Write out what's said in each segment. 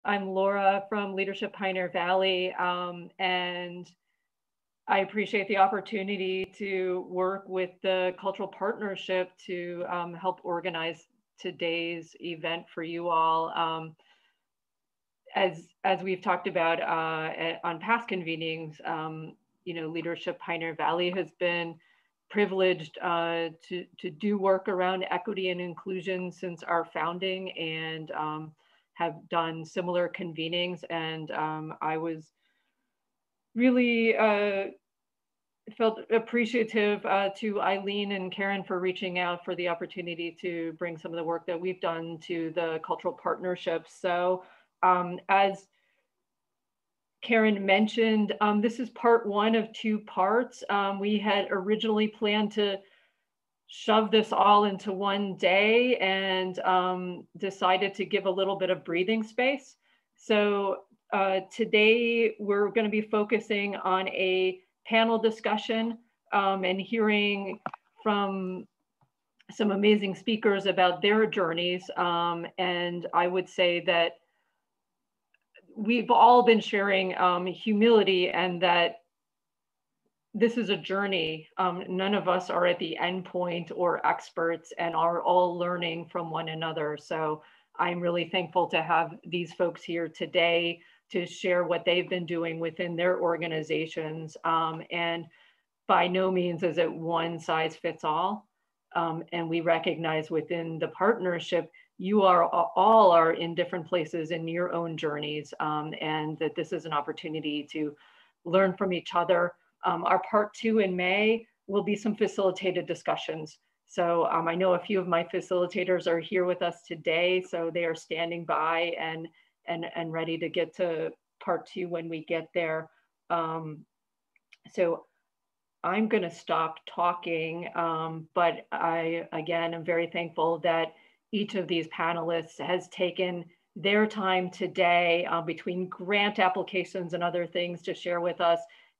I'm Laura from Leadership Pioneer Valley, and I appreciate the opportunity to work with the Cultural Partnership to help organize today's event for you all. As we've talked about on past convenings, Leadership Pioneer Valley has been privileged to do work around equity and inclusion since our founding, and have done similar convenings. And I was really felt appreciative to Eileen and Karen for reaching out for the opportunity to bring some of the work that we've done to the Cultural Partnership. So as Karen mentioned, this is part one of 2 parts. We had originally planned to shove this all into one day and decided to give a little bit of breathing space. So today we're going to be focusing on a panel discussion and hearing from some amazing speakers about their journeys. And I would say that we've all been sharing humility, and that this is a journey. None of us are at the end point or experts, and are all learning from one another. So I'm really thankful to have these folks here today to share what they've been doing within their organizations. And by no means is it one size fits all. And we recognize within the partnership, you all are in different places in your own journeys, and that this is an opportunity to learn from each other. Our part 2 in May will be some facilitated discussions. So I know a few of my facilitators are here with us today, so they are standing by and ready to get to part 2 when we get there. So I'm going to stop talking, but I, again, am very thankful that each of these panelists has taken their time today between grant applications and other things to share with us.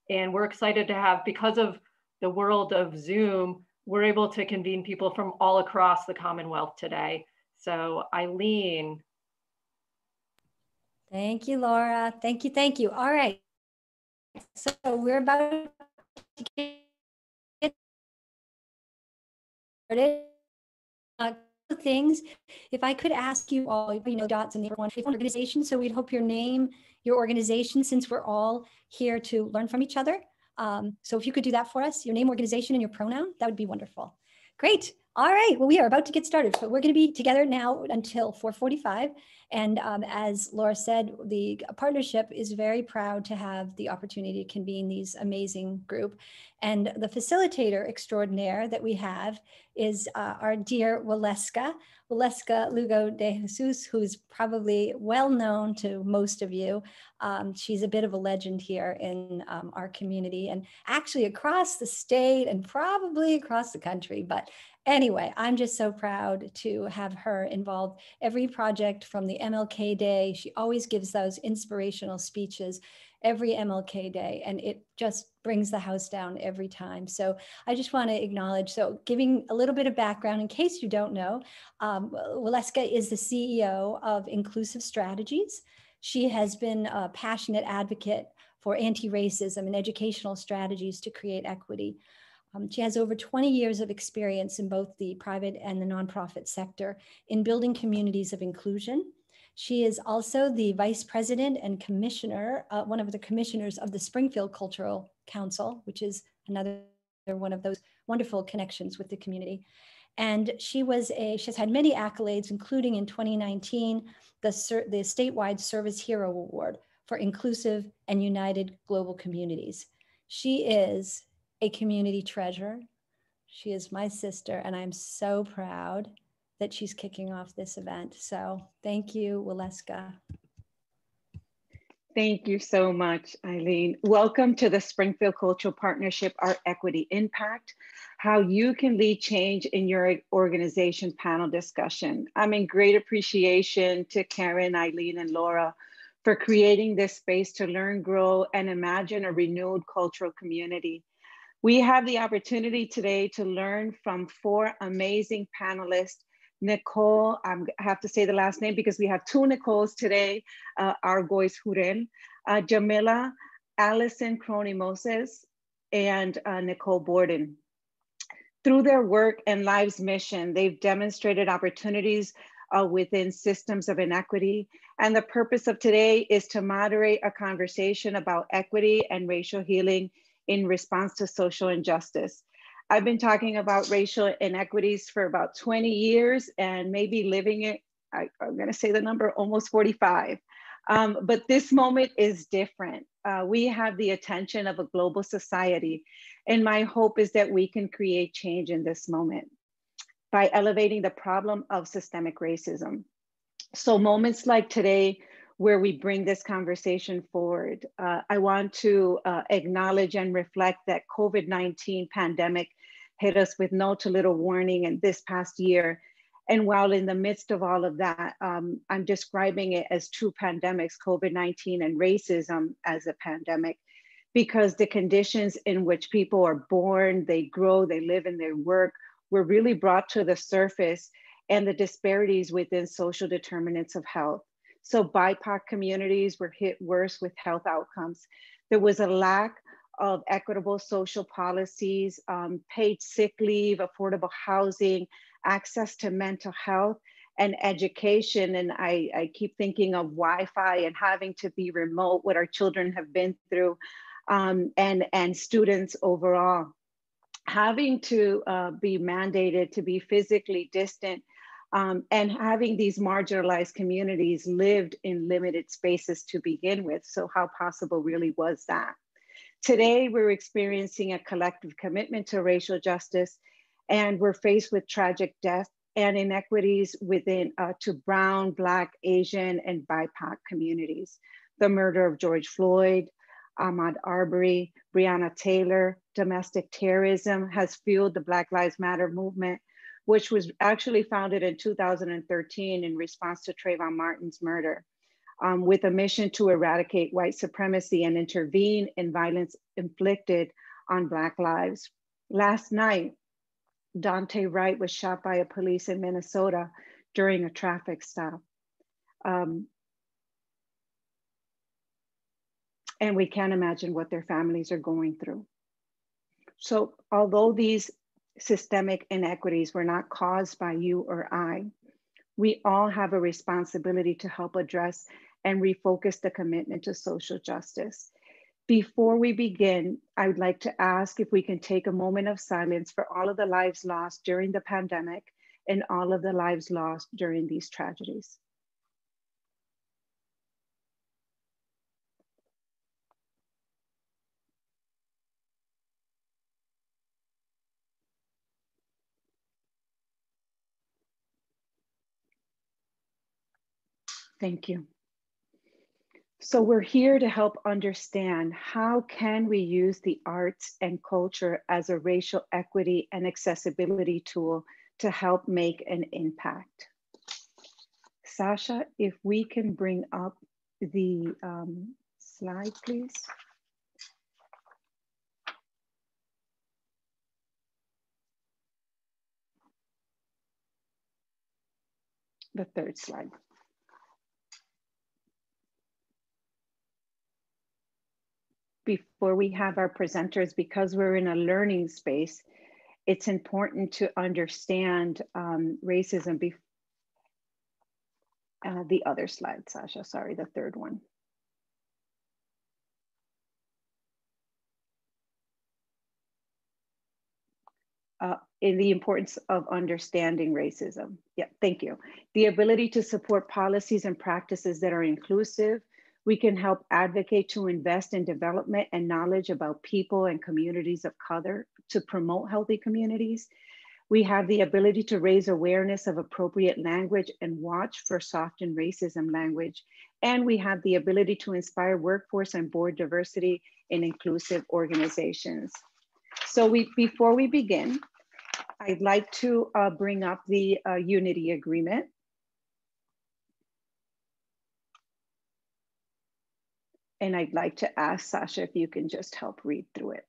And we're excited to have, because of the world of Zoom, we're able to convene people from all across the Commonwealth today. So Eileen. Thank you, Laura. Thank you, thank you. All right. So we're about to get started. Things, if I could ask you all, dots and one organization, so we'd hope your name, your organization, since we're all here to learn from each other. So if you could do that for us, your name, organization, and your pronoun, that would be wonderful. Great. All right. Well, we are about to get started. So we're going to be together now until 4:45. And as Laura said, the partnership is very proud to have the opportunity to convene these amazing group. And the facilitator extraordinaire that we have is our dear Waleska Lugo-DeJesus, who's probably well known to most of you. She's a bit of a legend here in our community, and actually across the state and probably across the country. But anyway, I'm just so proud to have her involved. Every project from the MLK Day, she always gives those inspirational speeches every MLK Day, and it just brings the house down every time. So I just want to acknowledge, so giving a little bit of background in case you don't know, Waleska is the CEO of Inclusive Strategies. She has been a passionate advocate for anti-racism and educational strategies to create equity. She has over 20 years of experience in both the private and the nonprofit sector in building communities of inclusion. She is also the vice president and commissioner, one of the commissioners of the Springfield Cultural Council, which is another one of those wonderful connections with the community. And she has had many accolades, including in 2019, the statewide Service Hero Award for Inclusive and United Global Communities. She is a community treasure. She is my sister, and I'm so proud that she's kicking off this event. So thank you, Waleska. Thank you so much, Eileen. Welcome to the Springfield Cultural Partnership, Our Equity Impact, how you can lead change in your organization's panel discussion. I'm in great appreciation to Karen, Eileen, and Laura for creating this space to learn, grow, and imagine a renewed cultural community. We have the opportunity today to learn from 4 amazing panelists Nicole, I have to say the last name because we have two Nicoles today, Agois Hurel, Jamilla, Alison Croney Moses, and Nicole Borden. Through their work and lives mission, they've demonstrated opportunities within systems of inequity. And the purpose of today is to moderate a conversation about equity and racial healing in response to social injustice. I've been talking about racial inequities for about 20 years and maybe living it, I'm gonna say the number, almost 45. But this moment is different. We have the attention of a global society, and my hope is that we can create change in this moment by elevating the problem of systemic racism. So moments like today, where we bring this conversation forward, I want to acknowledge and reflect that COVID-19 pandemic hit us with no to little warning in this past year. And while in the midst of all of that, I'm describing it as two pandemics, COVID-19 and racism as a pandemic, because the conditions in which people are born, they grow, they live, and they work were really brought to the surface, and the disparities within social determinants of health. So BIPOC communities were hit worse with health outcomes. There was a lack of equitable social policies, paid sick leave, affordable housing, access to mental health and education. And I keep thinking of Wi-Fi and having to be remote, what our children have been through, and students overall. Having to be mandated to be physically distant, and having these marginalized communities lived in limited spaces to begin with. So how possible really was that? Today, we're experiencing a collective commitment to racial justice, and we're faced with tragic death and inequities within to Brown, Black, Asian, and BIPOC communities. The murder of George Floyd, Ahmaud Arbery, Breonna Taylor, domestic terrorism has fueled the Black Lives Matter movement, which was actually founded in 2013 in response to Trayvon Martin's murder, with a mission to eradicate white supremacy and intervene in violence inflicted on Black lives. Last night, Dante Wright was shot by a police in Minnesota during a traffic stop. And we can't imagine what their families are going through. So although these systemic inequities were not caused by you or I, we all have a responsibility to help address and refocus the commitment to social justice. Before we begin, I would like to ask if we can take a moment of silence for all of the lives lost during the pandemic and all of the lives lost during these tragedies. Thank you. So we're here to help understand how can we use the arts and culture as a racial equity and accessibility tool to help make an impact. Sasha, if we can bring up the slide, please. The third slide. Before we have our presenters, because we're in a learning space, it's important to understand racism. The other slide, Sasha, sorry, the third one. In the importance of understanding racism. Yeah, thank you. The ability to support policies and practices that are inclusive. We can help advocate to invest in development and knowledge about people and communities of color to promote healthy communities. We have the ability to raise awareness of appropriate language and watch for softened racism language. And we have the ability to inspire workforce and board diversity in inclusive organizations. So before we begin, I'd like to bring up the Unity Agreement. And I'd like to ask Sasha if you can just help read through it.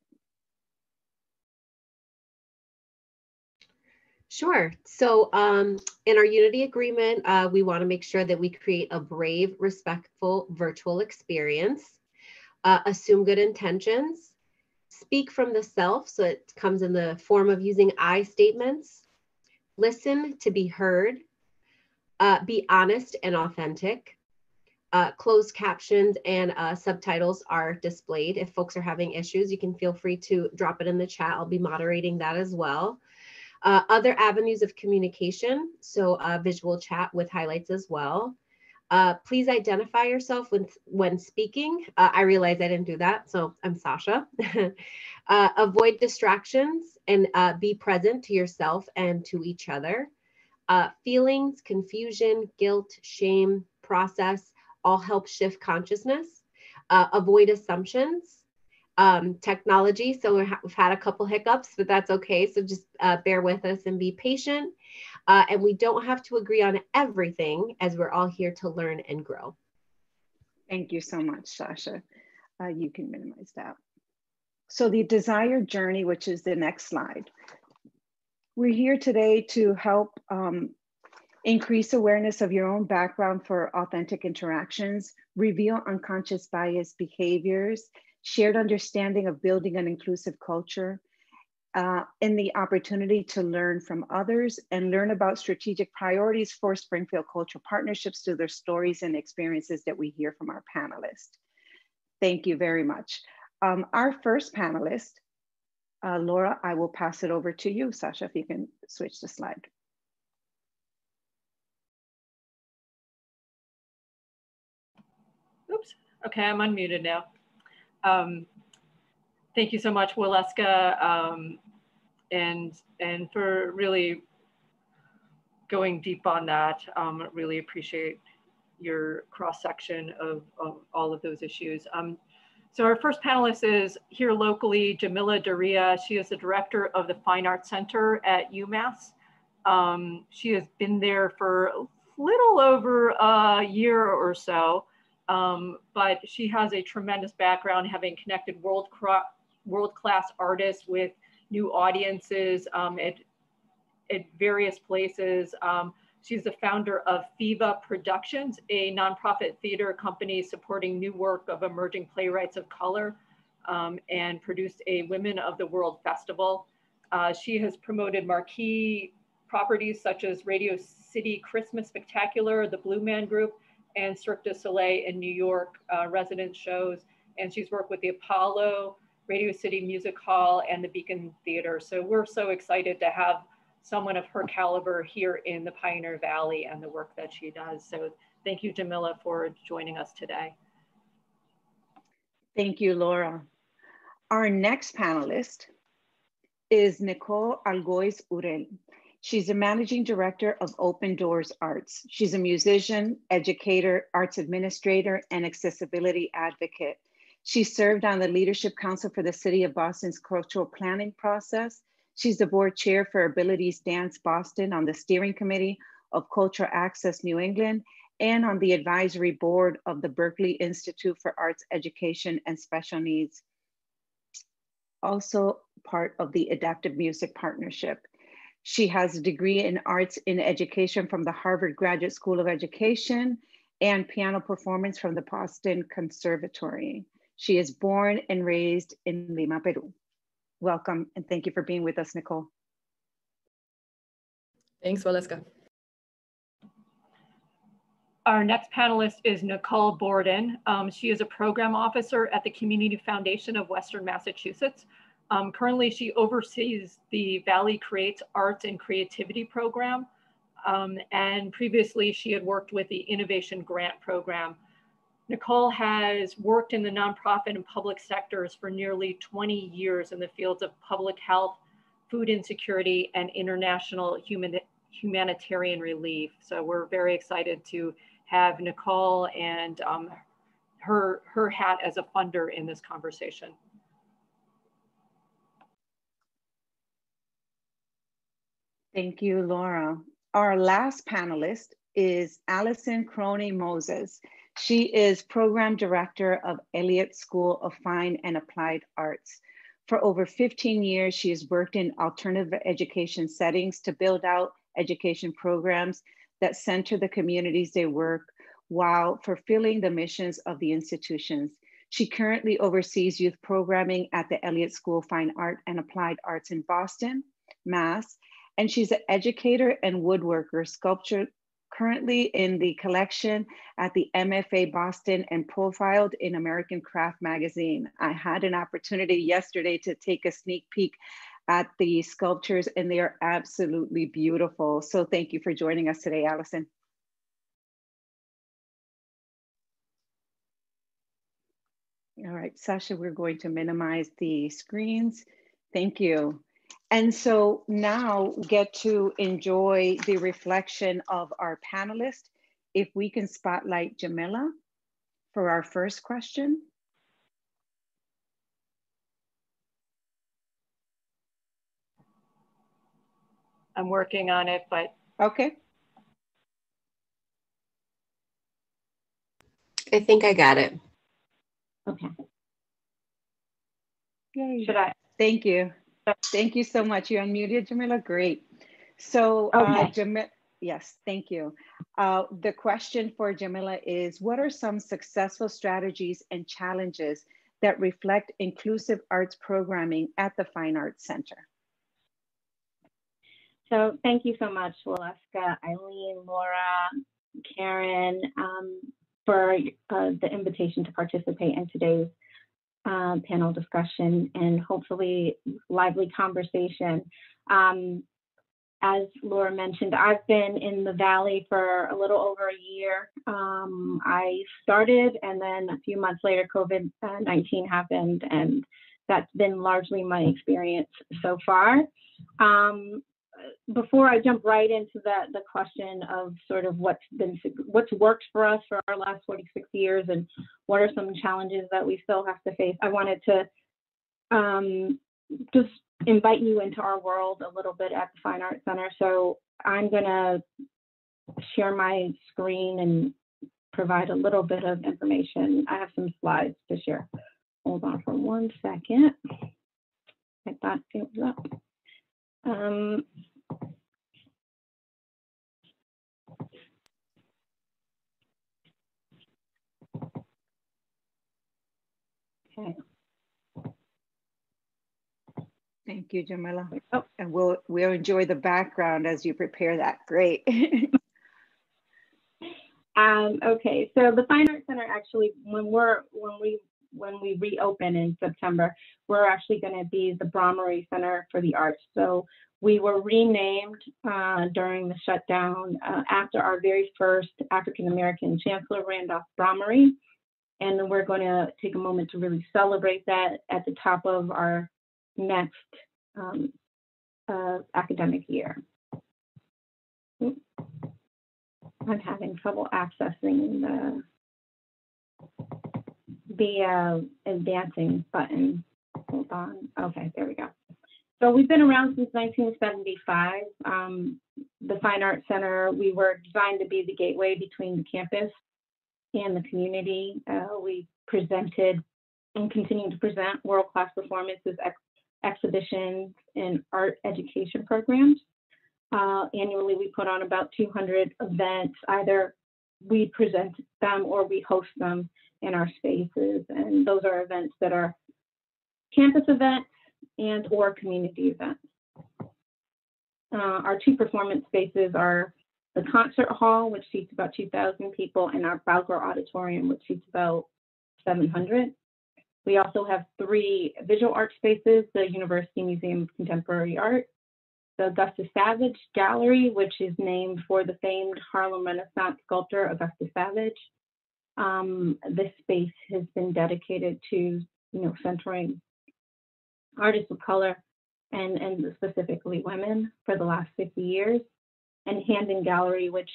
Sure. So in our unity agreement, we want to make sure that we create a brave, respectful virtual experience, assume good intentions, speak from the self, so it comes in the form of using I statements, listen to be heard, be honest and authentic. Closed captions and subtitles are displayed. If folks are having issues, you can feel free to drop it in the chat. I'll be moderating that as well. Other avenues of communication, so visual chat with highlights as well. Please identify yourself when speaking. I realize I didn't do that, so I'm Sasha. Avoid distractions and be present to yourself and to each other. Feelings, confusion, guilt, shame, process, all help shift consciousness. Avoid assumptions. Technology, so we've had a couple hiccups, but that's okay. So just bear with us and be patient. And we don't have to agree on everything, as we're all here to learn and grow. Thank you so much, Sasha. You can minimize that. So the desired journey, which is the next slide. We're here today to help increase awareness of your own background for authentic interactions, reveal unconscious bias behaviors, shared understanding of building an inclusive culture, and the opportunity to learn from others and learn about strategic priorities for Springfield Cultural Partnerships through their stories and experiences that we hear from our panelists. Thank you very much. Our first panelist, Laura, I will pass it over to you. Sasha, if you can switch the slide. Oops, okay, I'm unmuted now. Thank you so much, Waleska, and for really going deep on that. Really appreciate your cross-section of all of those issues. So our first panelist is here locally, Jamilla Deria. She is the director of the Fine Arts Center at Umass. She has been there for a little over a year or so. But she has a tremendous background, having connected world-class artists with new audiences at various places. She's the founder of FIVA Productions, a nonprofit theater company supporting new work of emerging playwrights of color, and produced a Women of the World Festival. She has promoted marquee properties such as Radio City Christmas Spectacular, the Blue Man Group, and Cirque du Soleil in New York residence shows. And she's worked with the Apollo, Radio City Music Hall, and the Beacon Theater. So we're so excited to have someone of her caliber here in the Pioneer Valley and the work that she does. So thank you, Jamilla, for joining us today. Thank you, Laura. Our next panelist is Nicole Algois Hurel. She's the managing director of Open Doors Arts. She's a musician, educator, arts administrator, and accessibility advocate. She served on the Leadership Council for the City of Boston's cultural planning process. She's the board chair for Abilities Dance Boston, on the steering committee of Cultural Access New England, and on the advisory board of the Berkeley Institute for Arts Education and Special Needs. Also part of the Adaptive Music Partnership. She has a degree in arts in education from the Harvard Graduate School of Education and piano performance from the Boston Conservatory. She is born and raised in Lima, Peru. Welcome, and thank you for being with us, Nicole. Thanks, Waleska. Our next panelist is Nicole Borden. She is a program officer at the Community Foundation of Western Massachusetts. Currently, she oversees the Valley Creates Arts and Creativity Program. And previously, she had worked with the Innovation Grant Program. Nicole has worked in the nonprofit and public sectors for nearly 20 years in the fields of public health, food insecurity, and international humanitarian relief. So we're very excited to have Nicole and her hat as a funder in this conversation. Thank you, Laura. Our last panelist is Allison Croney Moses. She is program director of Elliott School of Fine and Applied Arts. For over 15 years, she has worked in alternative education settings to build out education programs that center the communities they work while fulfilling the missions of the institutions. She currently oversees youth programming at the Elliott School of Fine Art and Applied Arts in Boston, Mass. And she's an educator and woodworker, sculpture currently in the collection at the MFA Boston and profiled in American Craft magazine. I had an opportunity yesterday to take a sneak peek at the sculptures and they are absolutely beautiful. So thank you for joining us today, Allison. All right, Sasha, we're going to minimize the screens. Thank you. And so now get to enjoy the reflection of our panelists. If we can spotlight Jamilla for our first question. I'm working on it, but. Okay. I think I got it. Okay. Yay. Should I? Thank you. Thank you so much. You unmuted, Jamilla. Great. So, Okay. Yes, thank you. The question for Jamilla is, what are some successful strategies and challenges that reflect inclusive arts programming at the Fine Arts Center? So thank you so much, Waleska, Eileen, Laura, Karen, for the invitation to participate in today's panel discussion and hopefully lively conversation. As Laura mentioned, I've been in the Valley for a little over a year. I started and then a few months later, COVID-19 happened, and that's been largely my experience so far. Before I jump right into the question of sort of what's worked for us for our last 46 years and what are some challenges that we still have to face, I wanted to just invite you into our world a little bit at the Fine Arts Center. So I'm gonna share my screen and provide a little bit of information. I have some slides to share. Hold on for 1 second. I thought it was up. Okay. Thank you, Jamilla. Oh. And we'll enjoy the background as you prepare that. Great. Okay, so the Fine Arts Center actually, when we reopen in September, we're actually going to be the Brommery Center for the Arts. So we were renamed during the shutdown after our very first African-American Chancellor, Randolph Brommery. And we're going to take a moment to really celebrate that at the top of our next academic year. Oops. I'm having trouble accessing the advancing button. Hold on. Okay, there we go. So we've been around since 1975. The Fine Arts Center, we were designed to be the gateway between the campus and the community. We presented and continue to present world-class performances, exhibitions, and art education programs. Annually, we put on about 200 events. Either we present them or we host them in our spaces. And those are events that are campus events and or community events. Our two performance spaces are the concert hall, which seats about 2,000 people, and our Bowker Auditorium, which seats about 700. We also have 3 visual art spaces, the University Museum of Contemporary Art, the Augusta Savage Gallery, which is named for the famed Harlem Renaissance sculptor, Augusta Savage. This space has been dedicated to, centering artists of color and specifically women for the last 50 years. And Handon Gallery, which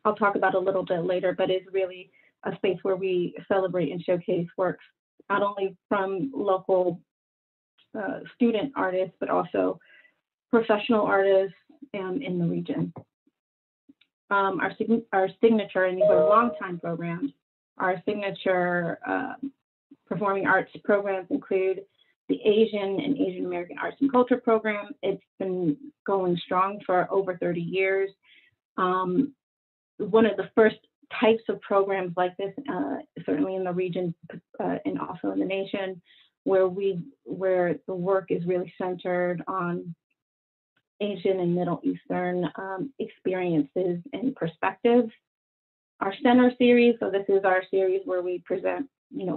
I'll talk about a little bit later, but is really a space where we celebrate and showcase works, not only from local student artists, but also professional artists in the region. Our signature, and these are longtime programs, our signature performing arts programs include the Asian and Asian American Arts and Culture program. It's been going strong for over 30 years. One of the first types of programs like this, certainly in the region and also in the nation, where the work is really centered on Asian and Middle Eastern experiences and perspectives. Our center series, so this is our series where we present,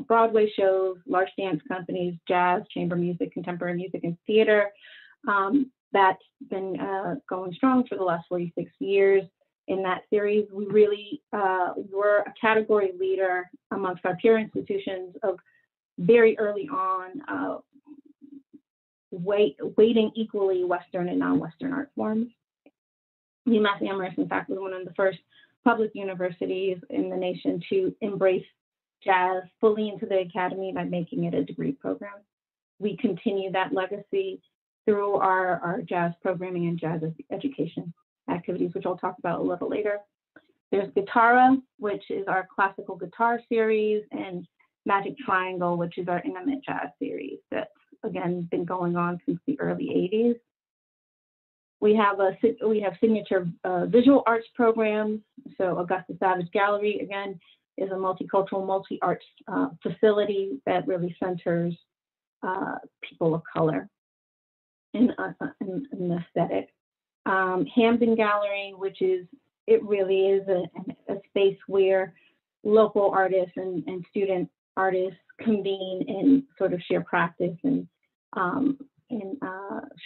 Broadway shows, large dance companies, jazz, chamber music, contemporary music, and theater. That's been going strong for the last 46 years. In that series, we really were a category leader amongst our peer institutions of very early on weighting equally Western and non-Western art forms. Umass Amherst, in fact, was one of the first public universities in the nation to embrace jazz fully into the academy by making it a degree program. We continue that legacy through our jazz programming and jazz education activities, which I'll talk about a little later. There's Guitarra, which is our classical guitar series, and Magic Triangle, which is our intimate jazz series that's, again, been going on since the early 80s. We have signature visual arts programs. So Augusta Savage Gallery, again, is a multicultural, multi-arts facility that really centers people of color in aesthetic. Hamden Gallery, which really is a space where local artists and student artists convene and sort of share practice and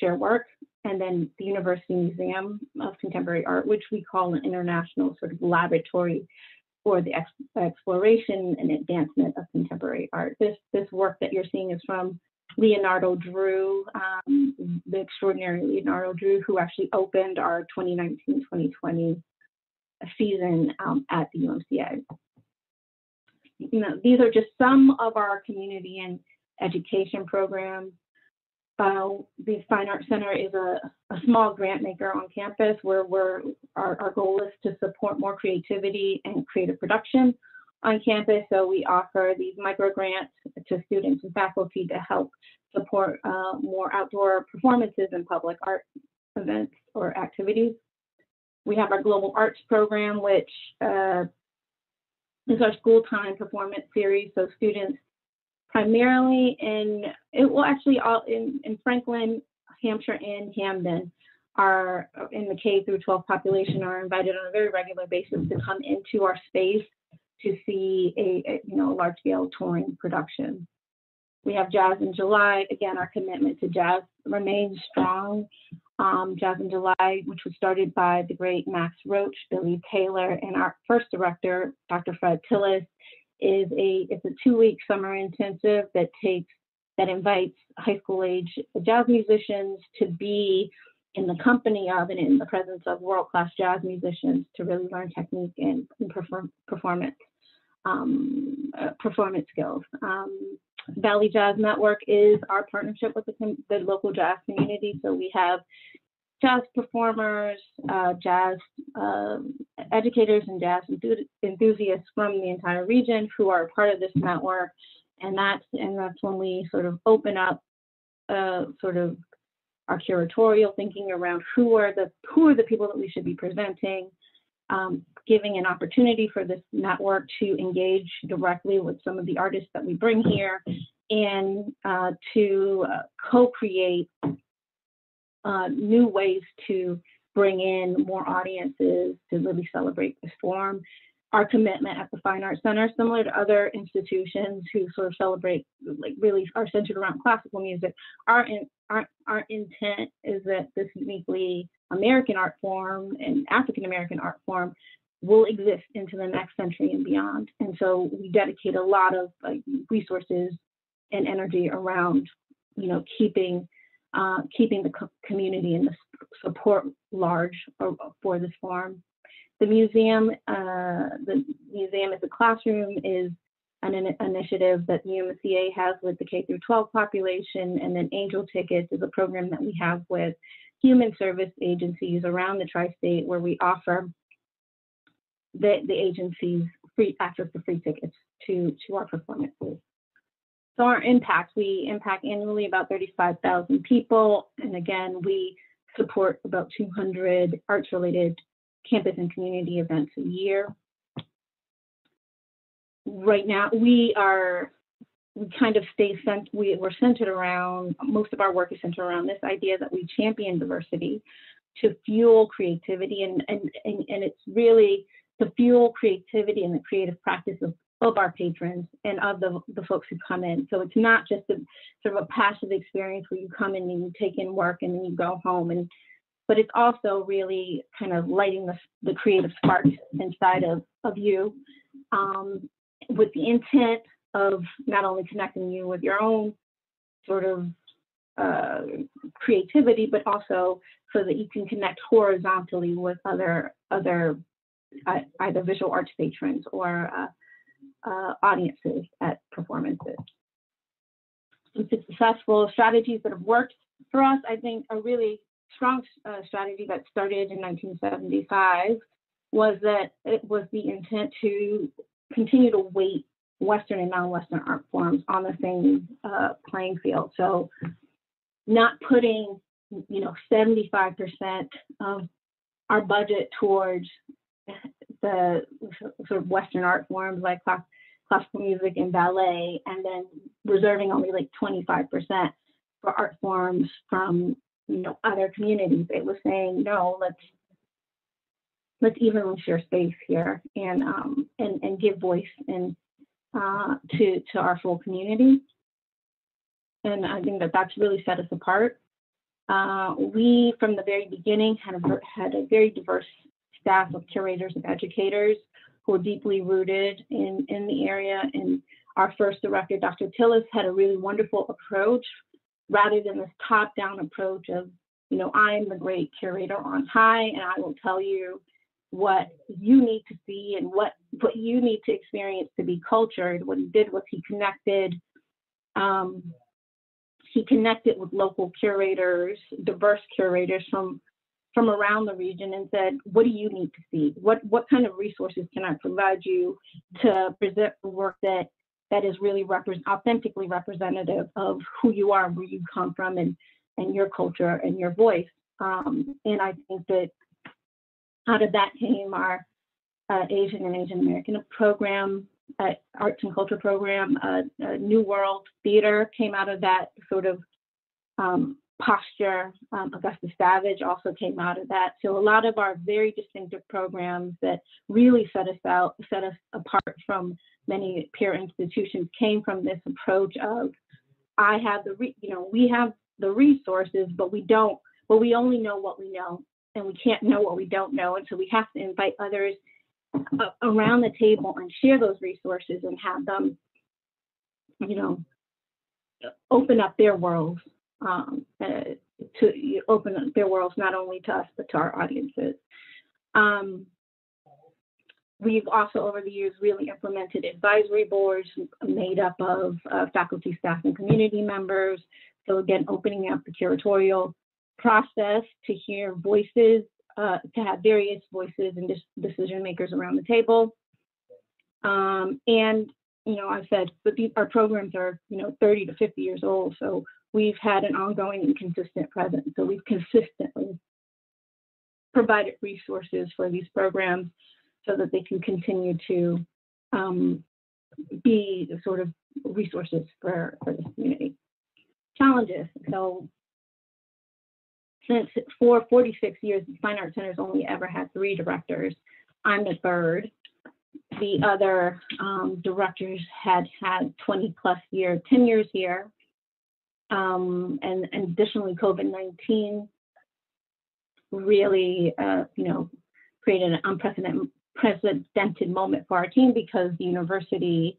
share work. And then the University Museum of Contemporary Art, which we call an international sort of laboratory for the exploration and advancement of contemporary art. This work that you're seeing is from Leonardo Drew, the extraordinary Leonardo Drew, who actually opened our 2019-2020 season at the UMCA. These are just some of our community and education programs. The Fine Arts Center is a small grant maker on campus where our goal is to support more creativity and creative production on campus. So we offer these micro grants to students and faculty to help support more outdoor performances and public art events or activities. We have our Global Arts program, which is our school time performance series. So students primarily in Franklin, Hampshire, and Hamden are in the K through 12 population are invited on a very regular basis to come into our space to see a large scale touring production. We have Jazz in July. Again, our commitment to jazz remains strong. Jazz in July, which was started by the great Max Roach, Billy Taylor, and our first director, Dr. Fred Tillis, it's a 2-week summer intensive that invites high school age jazz musicians to be in the company of and in the presence of world-class jazz musicians to really learn technique and performance skills. Valley Jazz Network is our partnership with the local jazz community. So we have jazz performers, jazz educators, and jazz enthusiasts from the entire region who are part of this network. And that's when we sort of open up sort of our curatorial thinking around who are the people that we should be presenting, giving an opportunity for this network to engage directly with some of the artists that we bring here and to co-create new ways to bring in more audiences to really celebrate this form. Our commitment at the Fine Arts Center, similar to other institutions who sort of celebrate, like really are centered around classical music, our intent is that this uniquely American art form and African American art form will exist into the next century and beyond. And so we dedicate a lot of resources and energy around, keeping the community and the support large for this form. The museum as a classroom is an initiative that the UMCA has with the K through 12 population, and then Angel Tickets is a program that we have with human service agencies around the tri-state where we offer the agencies free access to free tickets to our performances. So our impact, we impact annually about 35,000 people. And again, we support about 200 arts-related campus and community events a year. Right now, we're centered around, most of our work is centered around this idea that we champion diversity to fuel creativity. And it's really to fuel creativity and the creative practice of our patrons and of the folks who come in. So it's not just a sort of a passive experience where you come in and you take in work and then you go home, but it's also really kind of lighting the creative spark inside of you, with the intent of not only connecting you with your own sort of creativity, but also so that you can connect horizontally with other either visual arts patrons or audiences at performances. Some successful strategies that have worked for us, I think, a really strong strategy that started in 1975 was that it was the intent to continue to weight Western and non-Western art forms on the same playing field. So not putting, 75% of our budget towards the sort of Western art forms like classical music and ballet, and then reserving only like 25% for art forms from other communities. It was saying, no, let's evenly share space here and give voice and to our full community. And I think that's really set us apart. We, from the very beginning, had a very diverse staff of curators and educators who are deeply rooted in the area. And our first director, Dr. Tillis, had a really wonderful approach rather than this top-down approach of, I'm the great curator on high, and I will tell you what you need to see and what you need to experience to be cultured. What he did was he connected with local curators, diverse curators from around the region, and said, what do you need to see? What kind of resources can I provide you to present the work that is really authentically representative of who you are, where you come from, and your culture and your voice. And I think that out of that came our Asian and Asian American program, arts and culture program, New World Theater came out of that sort of posture. Augusta Savage also came out of that. So a lot of our very distinctive programs that really set us apart from many peer institutions came from this approach of, we have the resources, but we only know what we know, and we can't know what we don't know. And so we have to invite others around the table and share those resources and have them, open up their worlds, to open up their worlds not only to us, but to our audiences. We've also, over the years, really implemented advisory boards made up of faculty, staff, and community members. So again, opening up the curatorial process to hear voices, to have various voices and decision makers around the table. And, I said, but our programs are, 30 to 50 years old. So we've had an ongoing and consistent presence. So we've consistently provided resources for these programs so that they can continue to be sort of resources for this community. Challenges. So for 46 years, the Fine Arts Center's only ever had 3 directors. I'm the third. The other directors had 20 plus years, 10 years here. And additionally, COVID-19 really, created an unprecedented moment for our team, because the university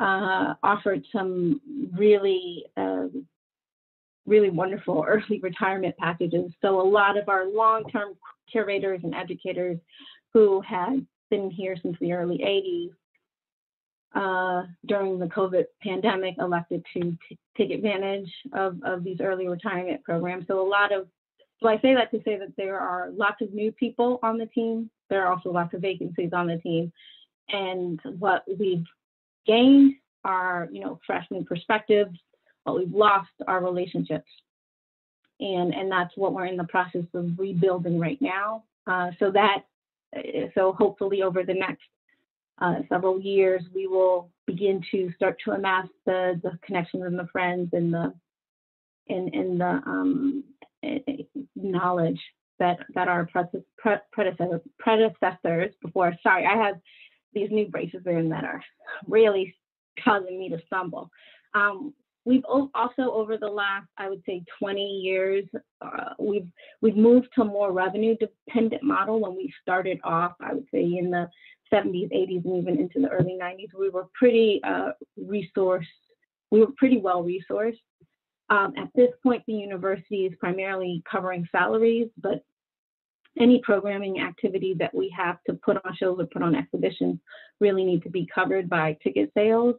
offered some really wonderful early retirement packages. So a lot of our long-term curators and educators who had been here since the early 80s during the COVID pandemic elected to take advantage of these early retirement programs. So I say that to say that there are lots of new people on the team. There are also lots of vacancies on the team. And what we've gained our, fresh new perspectives, but we've lost our relationships. And that's what we're in the process of rebuilding right now. So hopefully over the next several years, we will begin to start to amass the connections and the friends and the knowledge that our predecessors before. Sorry, I have these new braces in that are really causing me to stumble. We've also, over the last, I would say, 20 years, we've moved to a more revenue-dependent model. When we started off, I would say in the 70s, 80s, and even into the early 90s, we were pretty pretty well resourced. At this point, the university is primarily covering salaries, but any programming activity that we have to put on shows or put on exhibitions really need to be covered by ticket sales.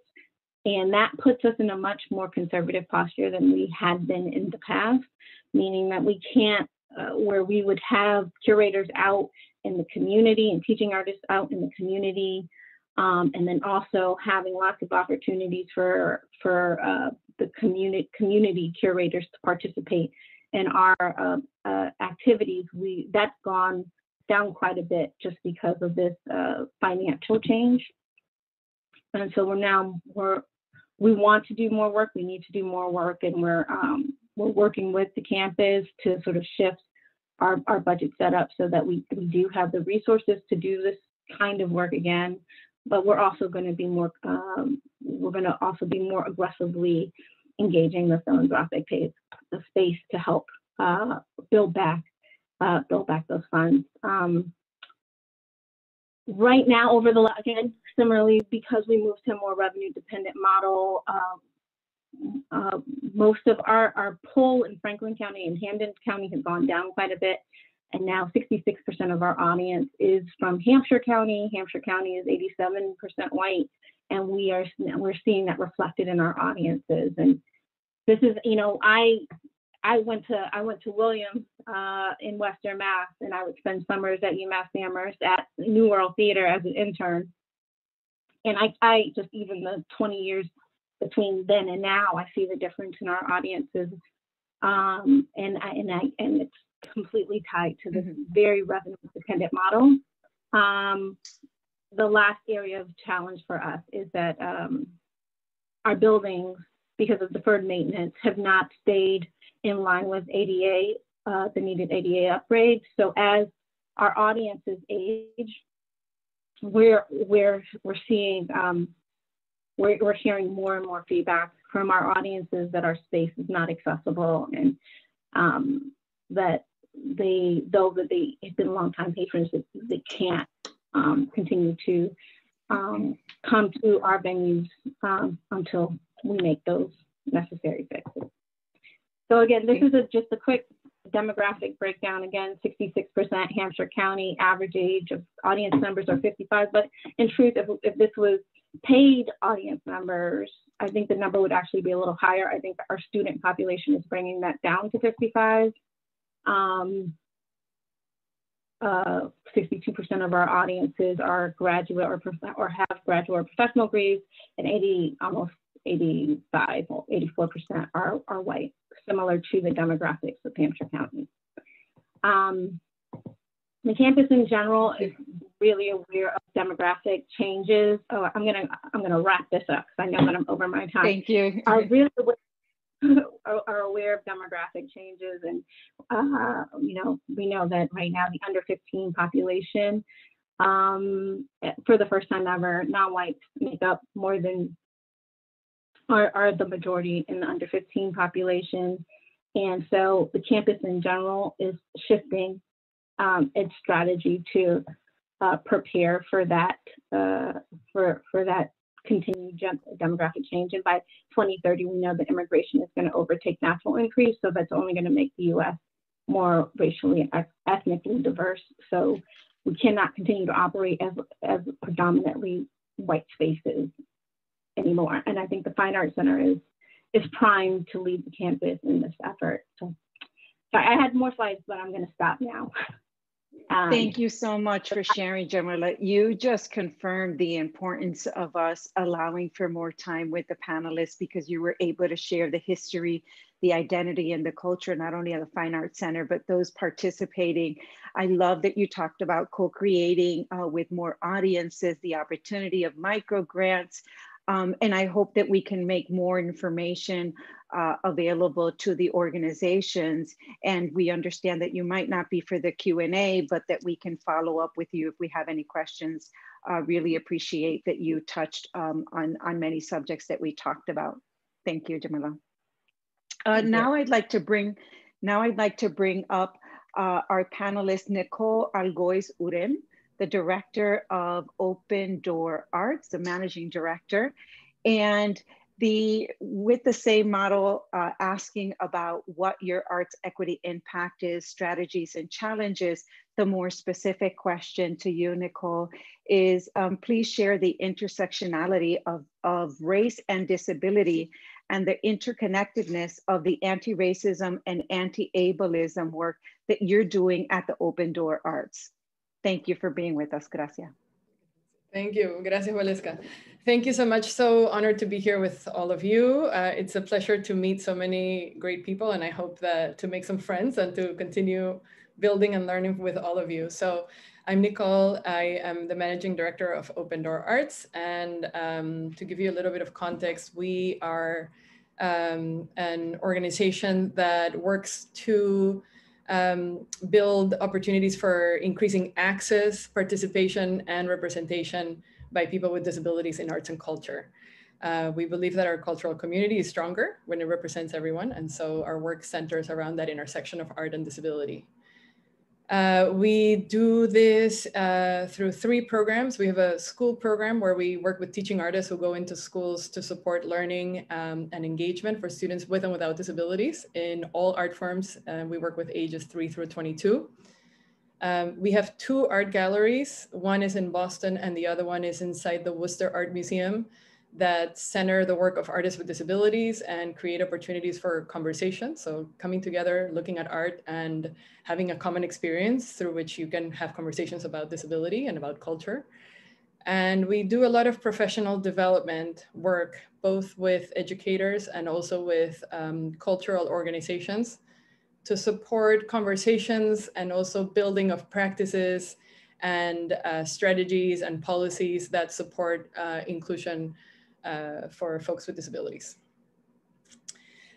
And that puts us in a much more conservative posture than we had been in the past, meaning that we can't, where we would have curators out in the community and teaching artists out in the community, and then also having lots of opportunities for the community curators to participate in our activities. That's gone down quite a bit just because of this financial change. And so we want to do more work. We need to do more work, and we're working with the campus to sort of shift our budget setup so that we do have the resources to do this kind of work again. But we're also going to be more aggressively engaging the philanthropic space to help build back those funds. Right now, again, similarly, because we moved to a more revenue-dependent model, most of our pull in Franklin County and Hampden County has gone down quite a bit, and now 66% of our audience is from Hampshire County. Hampshire County is 87% white, and we're seeing that reflected in our audiences. And this is, I went to Williams in Western Mass, and I would spend summers at Umass Amherst at New World Theater as an intern. And I just, even the 20 years between then and now, I see the difference in our audiences, and it's completely tied to this very revenue-dependent model. The last area of challenge for us is that our buildings, because of deferred maintenance, have not stayed in line with ADA, the needed ADA upgrades. So as our audiences age, we're seeing, we're hearing more and more feedback from our audiences that our space is not accessible, and that though they have been longtime patrons, that they can't continue to come to our venues until we make those necessary fixes. So again, this is just a quick demographic breakdown. Again, 66% Hampshire County, average age of audience members are 55, but in truth, if this was paid audience members, I think the number would actually be a little higher. I think our student population is bringing that down to 55. 62% of our audiences are graduate or have graduate or professional degrees, and almost 85 or 84% are white, similar to the demographics of Hampshire County. The campus in general is really aware of demographic changes. Oh, I'm gonna wrap this up because I know that I'm over my time. Thank you. Are aware of demographic changes, and we know that right now the under 15 population, for the first time ever, non-whites make up more than are the majority in the under 15 population, and so the campus in general is shifting its strategy to prepare for that for that continued demographic change. And by 2030, we know that immigration is going to overtake natural increase, so that's only going to make the U.S. more racially and ethnically diverse. So we cannot continue to operate as predominantly white spaces anymore. And I think the Fine Arts Center is primed to lead the campus in this effort. So sorry, I had more slides, but I'm going to stop now. Thank you so much for sharing, Jamilla. You just confirmed the importance of us allowing for more time with the panelists, because you were able to share the history, the identity, and the culture, not only of the Fine Arts Center, but those participating. I love that you talked about co-creating with more audiences, the opportunity of micro grants. And I hope that we can make more information available to the organizations. And we understand that you might not be for the Q&A, but that we can follow up with you if we have any questions. Really appreciate that you touched on many subjects that we talked about. Thank you, Jamilla. Now I'd like to bring up our panelist, Nicole Algois, the director of Open Door Arts, the managing director, and with the same model, asking about what your arts equity impact is, strategies and challenges. The more specific question to you, Nicole, is please share the intersectionality of race and disability and the interconnectedness of the anti-racism and anti-ableism work that you're doing at the Open Door Arts. Thank you for being with us. Gracias. Thank you. Gracias, Waleska. Thank you so much. So honored to be here with all of you. It's a pleasure to meet so many great people, and I hope that to make some friends and to continue building and learning with all of you. So I'm Nicole. I am the managing director of Open Door Arts. And to give you a little bit of context, we are an organization that works to build opportunities for increasing access, participation, and representation by people with disabilities in arts and culture. We believe that our cultural community is stronger when it represents everyone, and so our work centers around that intersection of art and disability. We do this through 3 programs. We have a school program where we work with teaching artists who go into schools to support learning and engagement for students with and without disabilities in all art forms. We work with ages 3 through 22. We have 2 art galleries. One is in Boston and the other one is inside the Worcester Art Museum, that center the work of artists with disabilities and create opportunities for conversation. So coming together, looking at art and having a common experience through which you can have conversations about disability and about culture. And we do a lot of professional development work, both with educators and also with cultural organizations to support conversations and also building of practices and strategies and policies that support inclusion for folks with disabilities.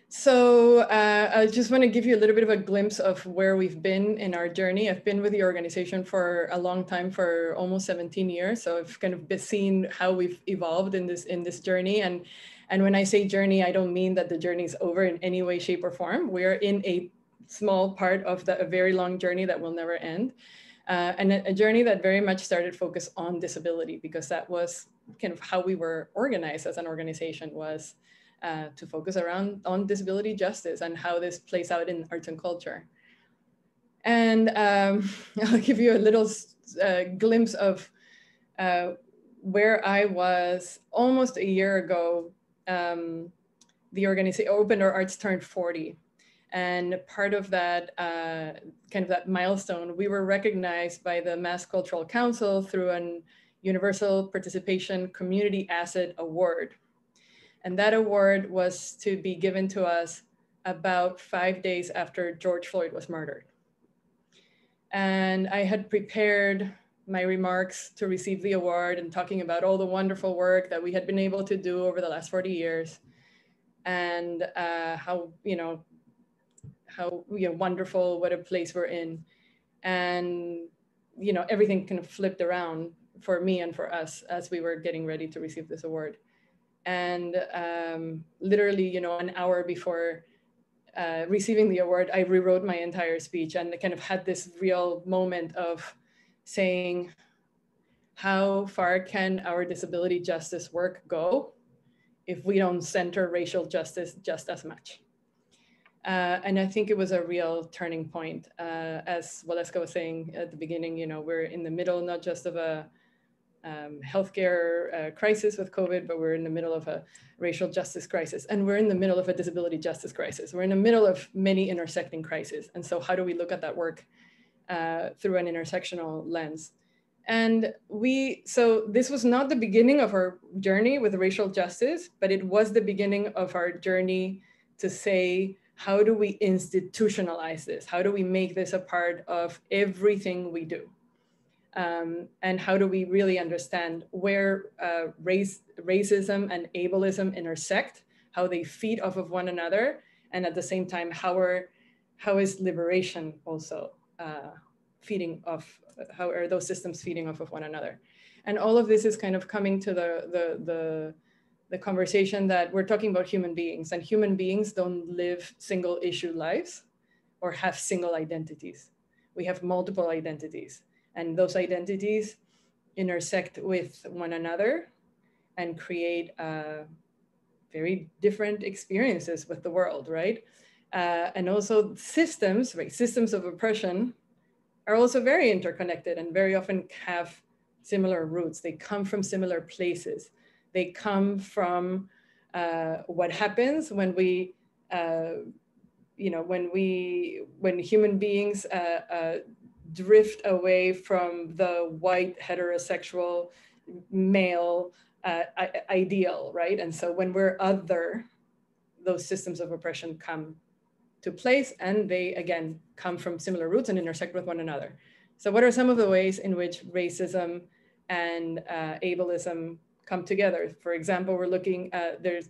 So I just want to give you a little bit of a glimpse of where we've been in our journey. I've been with the organization for a long time, for almost 17 years. So I've kind of seen how we've evolved in this journey. And when I say journey, I don't mean that the journey is over in any way, shape, or form. We're in a small part of a very long journey that will never end. And a journey that very much started focus on disability, because that was kind of how we were organized as an organization, was to focus on disability justice and how this plays out in arts and culture. And I'll give you a little glimpse of where I was almost a year ago. The organization Open Door Arts turned 40. And part of that kind of that milestone, we were recognized by the Mass Cultural Council through an Universal Participation Community Asset Award. And that award was to be given to us about 5 days after George Floyd was murdered. And I had prepared my remarks to receive the award and talking about all the wonderful work that we had been able to do over the last 40 years and how wonderful, what a place we're in. And, everything kind of flipped around for me and for us as we were getting ready to receive this award. And literally, an hour before receiving the award, I rewrote my entire speech and kind of had this real moment of saying, how far can our disability justice work go if we don't center racial justice just as much? And I think it was a real turning point. As Waleska was saying at the beginning, we're in the middle, not just of a healthcare crisis with COVID, but we're in the middle of a racial justice crisis. And we're in the middle of a disability justice crisis. We're in the middle of many intersecting crises. And so how do we look at that work through an intersectional lens. And so this was not the beginning of our journey with racial justice, but it was the beginning of our journey to say, how do we institutionalize this? How do we make this a part of everything we do? And how do we really understand where racism and ableism intersect, how they feed off of one another, and at the same time, how is liberation also feeding off, how are those systems feeding off of one another? And all of this is kind of coming to the conversation that we're talking about human beings, and human beings don't live single issue lives or have single identities. We have multiple identities, and those identities intersect with one another and create very different experiences with the world, right? And also systems, right? Systems of oppression are also very interconnected and very often have similar roots. They come from similar places. They come from what happens when we, when human beings drift away from the white heterosexual male ideal, right? And so when we're other, those systems of oppression come to place, and they again come from similar roots and intersect with one another. So what are some of the ways in which racism and ableism come together? For example, we're looking at, there's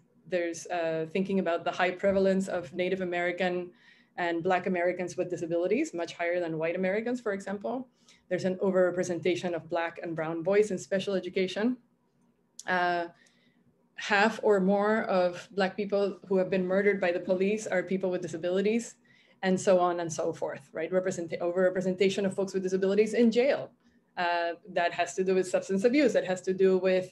thinking about the high prevalence of Native American and Black Americans with disabilities, much higher than white Americans, for example. There's an overrepresentation of Black and brown boys in special education. Half or more of Black people who have been murdered by the police are people with disabilities, and so on and so forth, right? Overrepresentation of folks with disabilities in jail. That has to do with substance abuse, that has to do with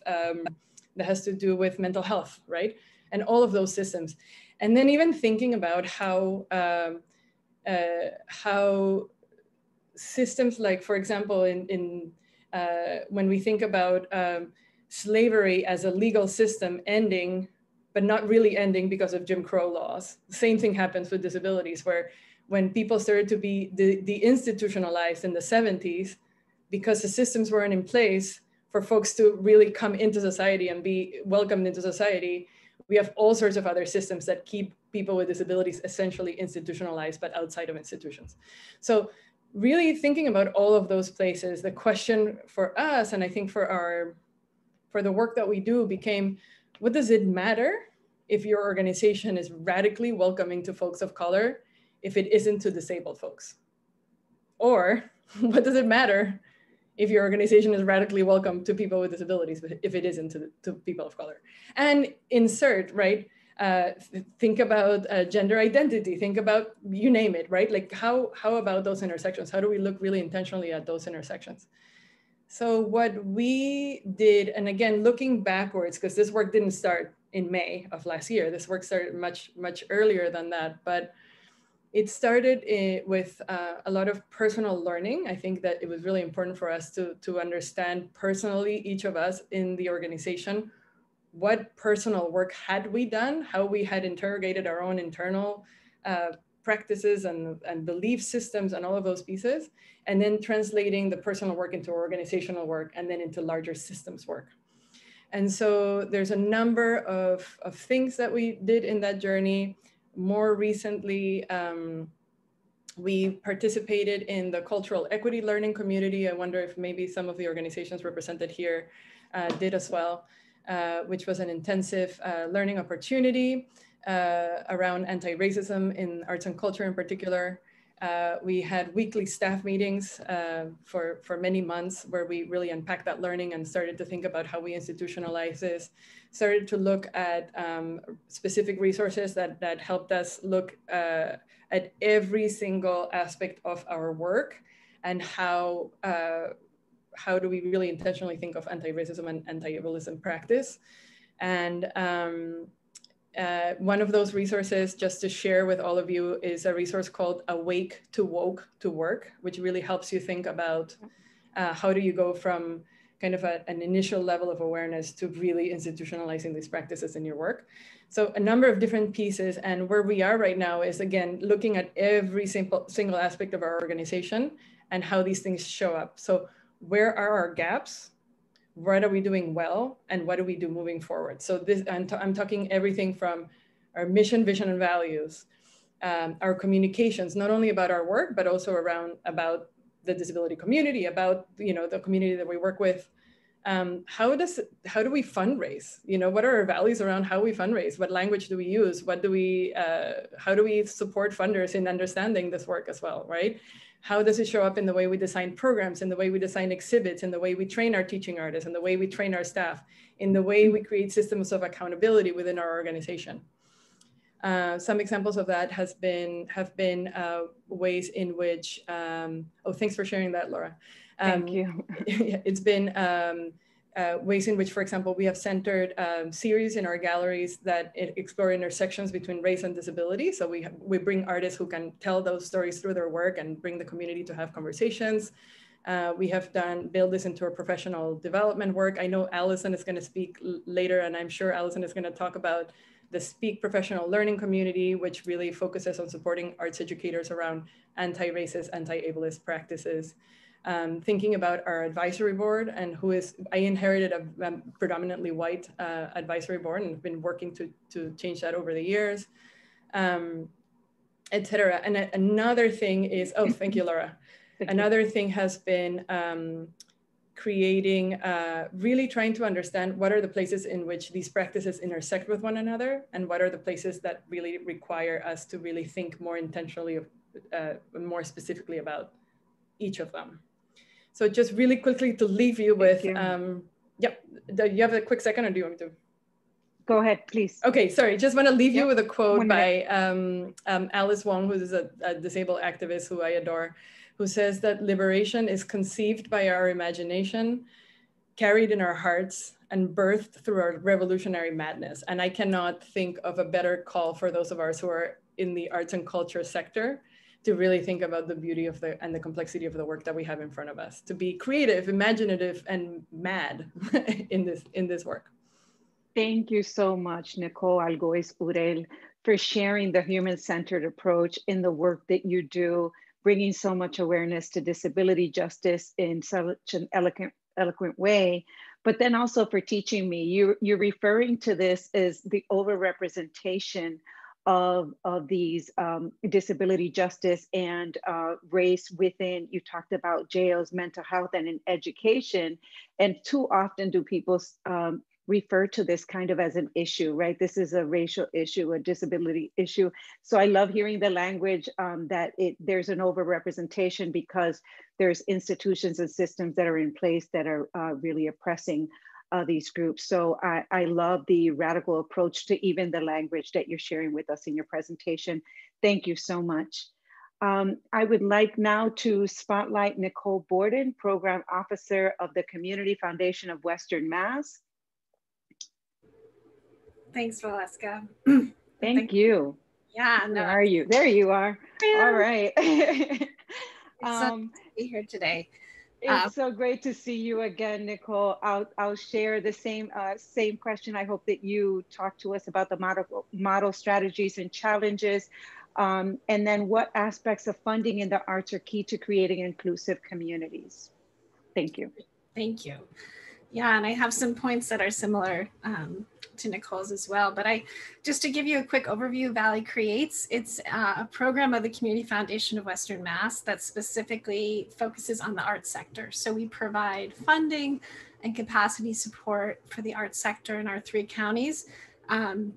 mental health, right? And all of those systems. And then even thinking about how systems like, for example, when we think about slavery as a legal system ending, but not really ending because of Jim Crow laws. The same thing happens with disabilities, where when people started to be deinstitutionalized in the 70s, because the systems weren't in place for folks to really come into society and be welcomed into society, we have all sorts of other systems that keep people with disabilities essentially institutionalized, but outside of institutions. So really thinking about all of those places, the question for us, and I think for the work that we do, became, what does it matter if your organization is radically welcoming to folks of color if it isn't to disabled folks? Or what does it matter if your organization is radically welcome to people with disabilities if it isn't to people of color? And insert, right? Think about gender identity, think about, you name it, right? Like how about those intersections? How do we look really intentionally at those intersections? So what we did, and again, looking backwards, because this work didn't start in May of last year, this work started much, much earlier than that, but it started with a lot of personal learning. I think that it was really important for us to understand personally, each of us in the organization, what personal work had we done, how we had interrogated our own internal practices and belief systems and all of those pieces, and then translating the personal work into organizational work and then into larger systems work. And so there's a number of things that we did in that journey. More recently, we participated in the cultural equity learning community. I wonder if maybe some of the organizations represented here did as well, which was an intensive learning opportunity around anti-racism in arts and culture in particular. We had weekly staff meetings for many months where we really unpacked that learning and started to think about how we institutionalize this, started to look at specific resources that helped us look at every single aspect of our work and how do we really intentionally think of anti-racism and anti-ableism practice. And one of those resources, just to share with all of you, is a resource called Awake to Woke to Work, which really helps you think about how do you go from kind of an initial level of awareness to really institutionalizing these practices in your work. So a number of different pieces, and where we are right now is, again, looking at every single aspect of our organization and how these things show up. So where are our gaps? What are we doing well? And what do we do moving forward? So this, I'm talking everything from our mission, vision, and values, our communications, not only about our work, but also about the disability community, about, you know, the community that we work with. How do we fundraise? You know, what are our values around how we fundraise? What language do we use? How do we support funders in understanding this work as well, right? How does it show up in the way we design programs, in the way we design exhibits, in the way we train our teaching artists, in the way we train our staff, in the way we create systems of accountability within our organization? Some examples of that have been ways in which, oh, thanks for sharing that, Laura. Thank you. It's been ways in which, for example, we have centered series in our galleries that explore intersections between race and disability. So we bring artists who can tell those stories through their work and bring the community to have conversations. We have built this into our professional development work. I know Allison is going to speak later, and I'm sure Allison is going to talk about the Speak professional learning community, which really focuses on supporting arts educators around anti-racist, anti-ableist practices. Thinking about our advisory board and I inherited a predominantly white advisory board and have been working to change that over the years, et cetera. And another thing is, oh, thank you, Laura. Another thing has been creating, really trying to understand what are the places in which these practices intersect with one another, and what are the places that really require us to really think more intentionally, more specifically about each of them. So just really quickly to leave you with, yeah, do you have a quick second, or do you want me to? Go ahead, please. Okay, sorry, just want to leave you with a quote by Alice Wong, who is a disabled activist who I adore, who says that liberation is conceived by our imagination, carried in our hearts, and birthed through our revolutionary madness. And I cannot think of a better call for those of us who are in the arts and culture sector to really think about the beauty of and the complexity of the work that we have in front of us, to be creative, imaginative, and mad in this work. Thank you so much, Nicole Algois Hurel, for sharing the human-centered approach in the work that you do, bringing so much awareness to disability justice in such an eloquent way, but then also for teaching me. You're referring to this as the overrepresentation of these disability justice and race within, you talked about jails, mental health, and in education. And too often do people refer to this kind of as an issue, right? This is a racial issue, a disability issue. So I love hearing the language that there's an overrepresentation because there's institutions and systems that are in place that are really oppressing these groups. So I love the radical approach to even the language that you're sharing with us in your presentation. Thank you so much. I would like now to spotlight Nicole Borden, Program Officer of the Community Foundation of Western Mass. Thanks, Waleska. Thank you. Yeah, no. Where are you? There you are. All right. It's so nice to be here today. It's so great to see you again, Nicole. I'll share the same question. I hope that you talk to us about the model strategies and challenges, and then what aspects of funding in the arts are key to creating inclusive communities. Thank you. Thank you. Yeah, and I have some points that are similar to Nicole's as well. But just to give you a quick overview, Valley Creates, it's a program of the Community Foundation of Western Mass that specifically focuses on the arts sector. So we provide funding and capacity support for the arts sector in our 3 counties. And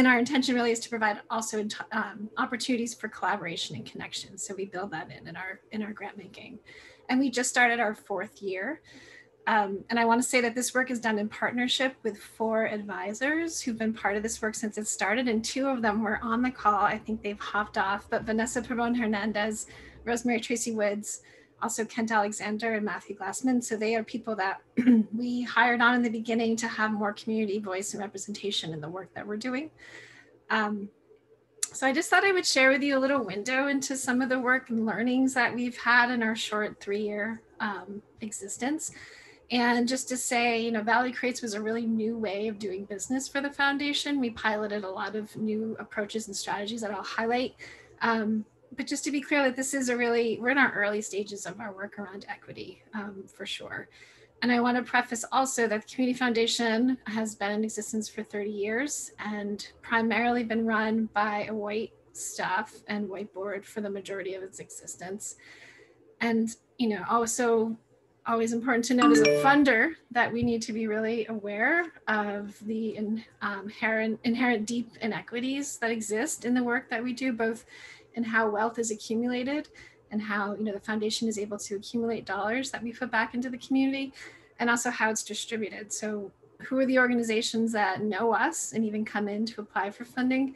our intention really is to provide also opportunities for collaboration and connection. So we build that in our grant making. And we just started our 4th year. And I want to say that this work is done in partnership with 4 advisors who've been part of this work since it started, and 2 of them were on the call. I think they've hopped off, but Vanessa Pavone Hernandez, Rosemary Tracy Woods, also Kent Alexander and Matthew Glassman. So they are people that we hired on in the beginning to have more community voice and representation in the work that we're doing. So I just thought I would share with you a little window into some of the work and learnings that we've had in our short 3-year existence. And just to say, you know, Valley Creates was a really new way of doing business for the foundation. We piloted a lot of new approaches and strategies that I'll highlight. but just to be clear that this is we're in our early stages of our work around equity, for sure. And I want to preface also that the Community Foundation has been in existence for 30 years and primarily been run by a white staff and white board for the majority of its existence. And, also always important to note as a funder that we need to be really aware of the inherent deep inequities that exist in the work that we do, both in how wealth is accumulated and how the foundation is able to accumulate dollars that we put back into the community, and also how it's distributed. So who are the organizations that know us and even come in to apply for funding?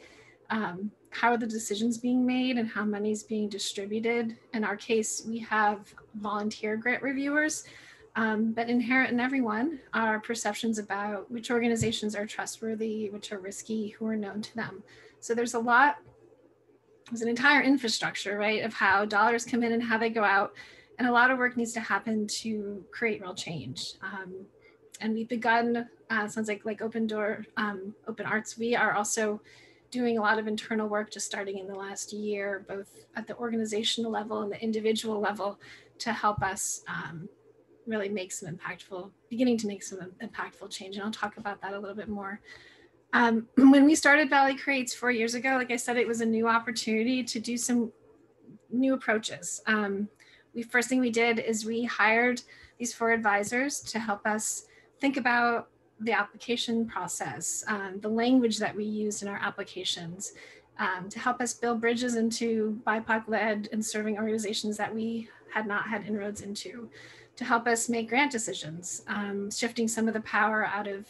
How are the decisions being made and how money is being distributed? In our case, we have volunteer grant reviewers, but inherent in everyone are perceptions about which organizations are trustworthy, which are risky, who are known to them. So there's an entire infrastructure, right, of how dollars come in and how they go out. And a lot of work needs to happen to create real change. And we've begun, sounds like Open Door, Open Arts, we are also doing a lot of internal work just starting in the last year, both at the organizational level and the individual level, to help us really beginning to make some impactful change. And I'll talk about that a little bit more. When we started Valley Creates 4 years ago, like I said, it was a new opportunity to do some new approaches. First thing we did is we hired these 4 advisors to help us think about the application process, the language that we use in our applications, to help us build bridges into BIPOC-led and serving organizations that we had not had inroads into, to help us make grant decisions, shifting some of the power out of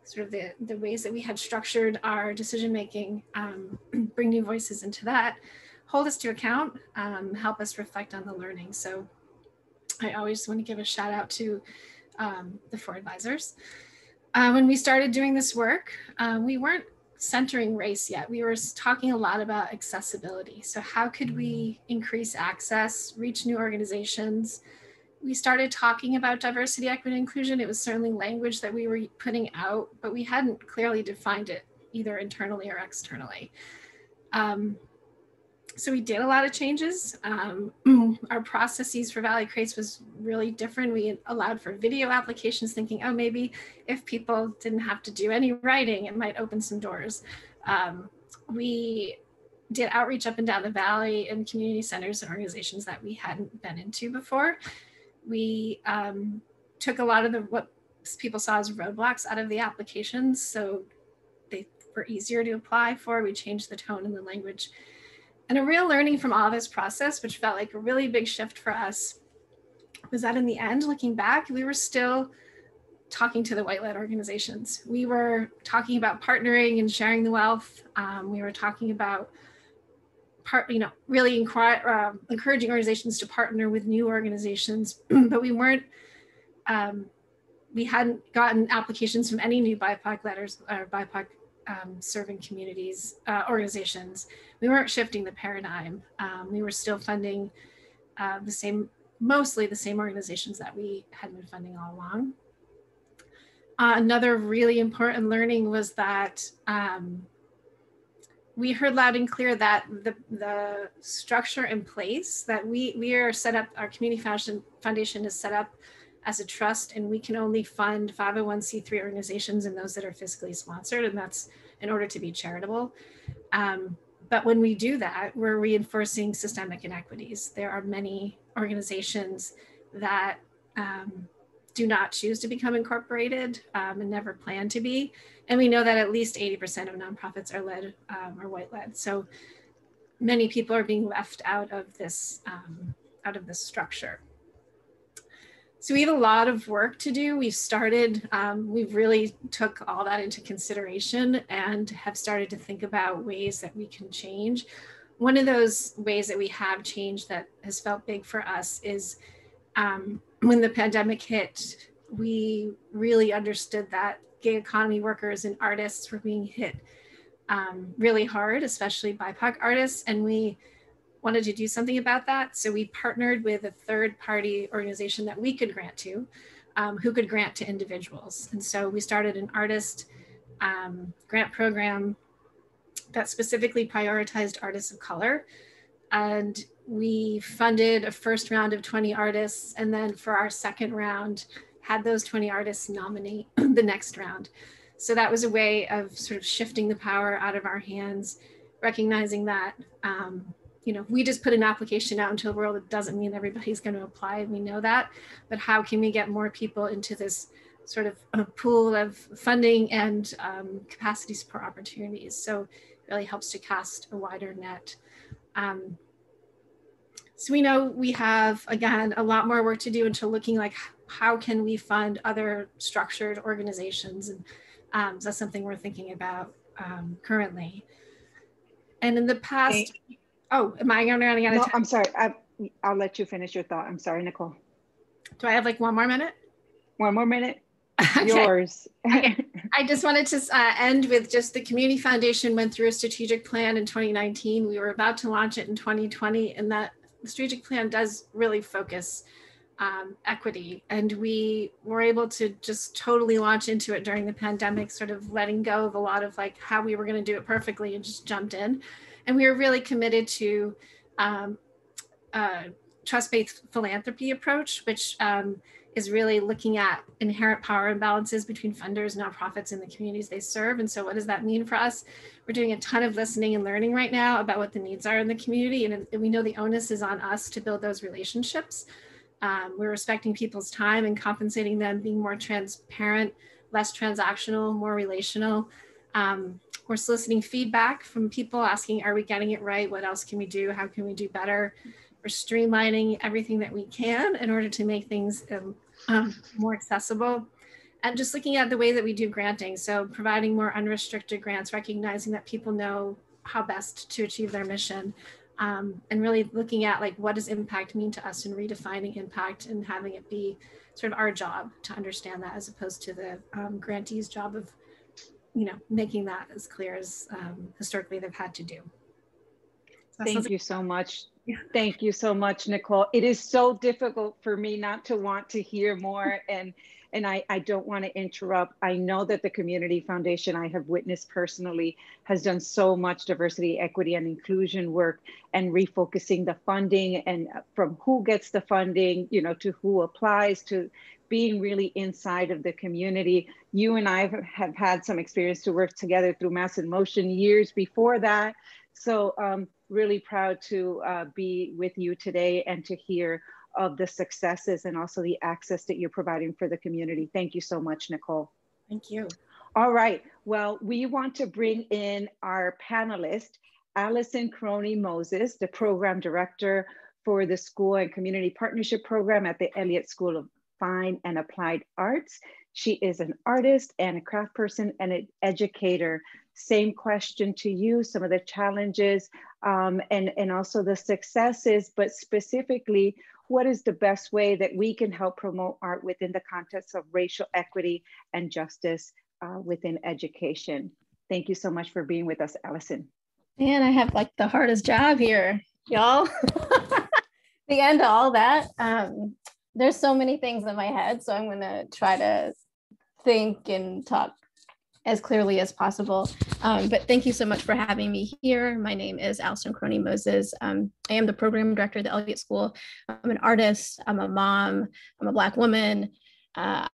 sort of the ways that we had structured our decision-making, bring new voices into that, hold us to account, help us reflect on the learning. So I always want to give a shout out to the 4 advisors. When we started doing this work, we weren't centering race yet. We were talking a lot about accessibility. So how could we increase access, reach new organizations? We started talking about diversity, equity, and inclusion. It was certainly language that we were putting out, but we hadn't clearly defined it either internally or externally. So we did a lot of changes. Our processes for Valley Creates was really different. We allowed for video applications, thinking, oh, maybe if people didn't have to do any writing, it might open some doors. We did outreach up and down the Valley in community centers and organizations that we hadn't been into before. We took a lot of what people saw as roadblocks out of the applications, so they were easier to apply for. We changed the tone and the language. And a real learning from all this process, which felt like a really big shift for us, was that in the end, looking back, we were still talking to the white-led organizations. We were talking about partnering and sharing the wealth. We were talking about really encouraging organizations to partner with new organizations, but we weren't, we hadn't gotten applications from any new BIPOC letters or BIPOC serving communities, organizations. We weren't shifting the paradigm. We were still funding mostly the same organizations that we had been funding all along. Another really important learning was that we heard loud and clear that the structure in place that we are set up, our community foundation is set up as a trust, and we can only fund 501c3 organizations and those that are fiscally sponsored, and that's in order to be charitable. But when we do that, we're reinforcing systemic inequities. There are many organizations that do not choose to become incorporated and never plan to be. And we know that at least 80% of nonprofits are led or white-led. So many people are being left out of this structure. So we have a lot of work to do. We've started, we've really took all that into consideration and have started to think about ways that we can change. One of those ways that we have changed that has felt big for us is when the pandemic hit, we really understood that gig economy workers and artists were being hit really hard, especially BIPOC artists, and we wanted to do something about that. So we partnered with a third-party organization that we could grant to, who could grant to individuals. And so we started an artist grant program that specifically prioritized artists of color. And we funded a first round of 20 artists. And then for our second round, had those 20 artists nominate the next round. So that was a way of sort of shifting the power out of our hands, recognizing that, you know, we just put an application out into the world. It doesn't mean everybody's going to apply. We know that, but how can we get more people into this sort of a pool of funding and capacity support opportunities? So it really helps to cast a wider net. So we know we have, again, a lot more work to do into looking like how can we fund other structured organizations, and so that's something we're thinking about currently. And in the past, oh, am I running out of time? No, I'm sorry. I'll let you finish your thought. I'm sorry, Nicole. Do I have like 1 more minute? 1 more minute. Okay. Yours. Okay. I just wanted to end with just the Community Foundation went through a strategic plan in 2019. We were about to launch it in 2020, and that the strategic plan does really focus equity. And we were able to just totally launch into it during the pandemic, sort of letting go of a lot of like how we were going to do it perfectly and just jumped in. And we were really committed to trust-based philanthropy approach, which is really looking at inherent power imbalances between funders, nonprofits, and the communities they serve. And so what does that mean for us? We're doing a ton of listening and learning right now about what the needs are in the community. And we know the onus is on us to build those relationships. We're respecting people's time and compensating them, being more transparent, less transactional, more relational. We're soliciting feedback from people asking, are we getting it right? What else can we do? How can we do better? We're streamlining everything that we can in order to make things more accessible. And just looking at the way that we do granting. So providing more unrestricted grants, recognizing that people know how best to achieve their mission. And really looking at like, what does impact mean to us, and redefining impact and having it be sort of our job to understand that, as opposed to the grantee's job of, you know, making that as clear as historically they've had to do. So Thank you so much. Yeah. Thank you so much, Nicole. It is so difficult for me not to want to hear more, and I don't want to interrupt. I know that the Community Foundation, I have witnessed personally, has done so much diversity, equity, and inclusion work, and refocusing the funding, and from who gets the funding, you know, to who applies, to being really inside of the community. You and I have had some experience to work together through Mass in Motion years before that. So really proud to be with you today and to hear of the successes and also the access that you're providing for the community. Thank you so much, Nicole. Thank you. All right, well, we want to bring in our panelist, Allison Croney Moses, the program director for the School and Community Partnership Program at the Elliott School of Fine and Applied Arts. She is an artist and a craft person and an educator. Same question to you, some of the challenges and also the successes, but specifically, what is the best way that we can help promote art within the context of racial equity and justice within education? Thank you so much for being with us, Allison. Man, I have like the hardest job here, y'all. The end of all that. There's so many things in my head, so I'm gonna try to think and talk as clearly as possible. But thank you so much for having me here. My name is Alison Croney Moses. I am the program director of the Elliott School. I'm an artist, I'm a mom, I'm a Black woman. I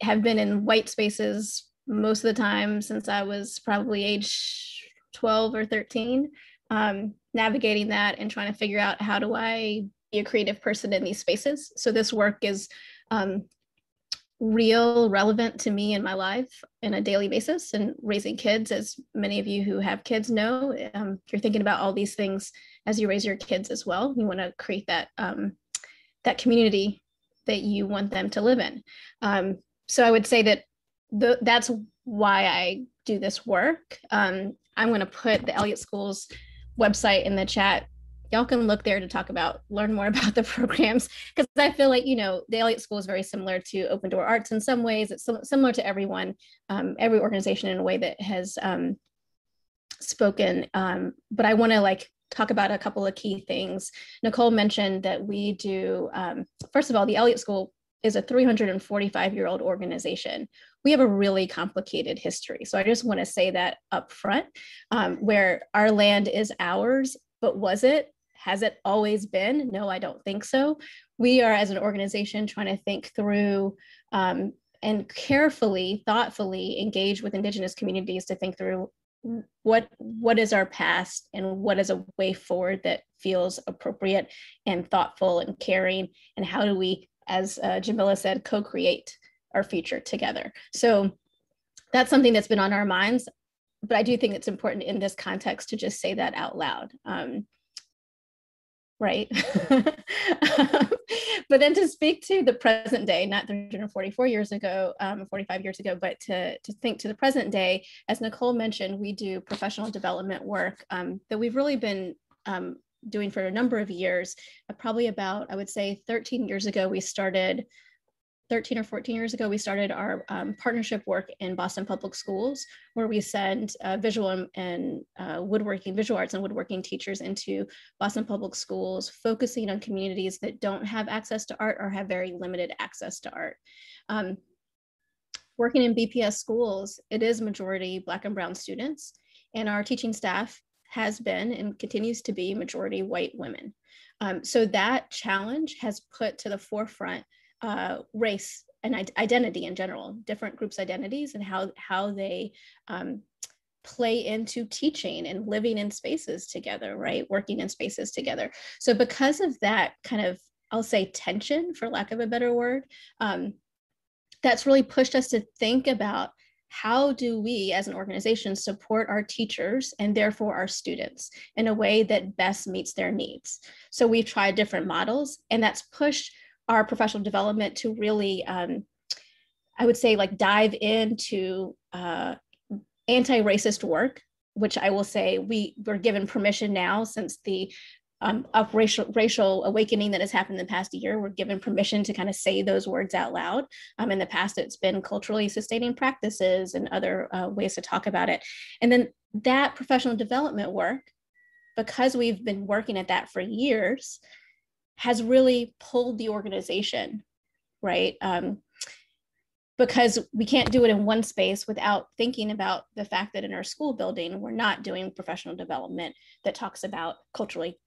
have been in white spaces most of the time since I was probably age 12 or 13, navigating that and trying to figure out, how do I be a creative person in these spaces? So this work is real relevant to me in my life on a daily basis, and raising kids, as many of you who have kids know, you're thinking about all these things as you raise your kids as well. You want to create that that community that you want them to live in. So I would say that that's why I do this work. I'm going to put the Elliott School's website in the chat. Y'all can look there to learn more about the programs, because I feel like, you know, the Elliott School is very similar to Open Door Arts in some ways. It's similar to everyone, every organization in a way that has spoken. But I want to like talk about a couple of key things. Nicole mentioned that we do, first of all, the Elliott School is a 345-year-old organization. We have a really complicated history. So I just want to say that up front, where our land is ours but was it? Has it always been? No, I don't think so. We are, as an organization, trying to think through and carefully, thoughtfully engage with Indigenous communities to think through what is our past and what is a way forward that feels appropriate and thoughtful and caring, and how do we, as Jamilla said, co-create our future together. So that's something that's been on our minds, but I do think it's important in this context to just say that out loud. Right. But then to speak to the present day, not 344 years ago, 45 years ago, but to think to the present day, as Nicole mentioned, we do professional development work that we've really been doing for a number of years. Probably about, I would say 13 years ago, we started 13 or 14 years ago, we started our partnership work in Boston Public Schools, where we send visual and woodworking, visual arts and woodworking teachers into Boston Public Schools, focusing on communities that don't have access to art or have very limited access to art. Working in BPS schools, it is majority Black and Brown students, and our teaching staff has been and continues to be majority white women. So that challenge has put to the forefront race and identity in general, different groups' identities, and how they play into teaching and living in spaces together, right? Working in spaces together. So because of that kind of, I'll say tension, for lack of a better word, that's really pushed us to think about how do we as an organization support our teachers and therefore our students in a way that best meets their needs. So we've tried different models, and that's pushed our professional development to really, I would say, like dive into anti-racist work, which I will say we're given permission now since the racial awakening that has happened in the past year. We're given permission to kind of say those words out loud. In the past, it's been culturally sustaining practices and other ways to talk about it. And then that professional development work, because we've been working at that for years, has really pulled the organization, right? Because we can't do it in one space without thinking about the fact that in our school building, we're not doing professional development that talks about culturally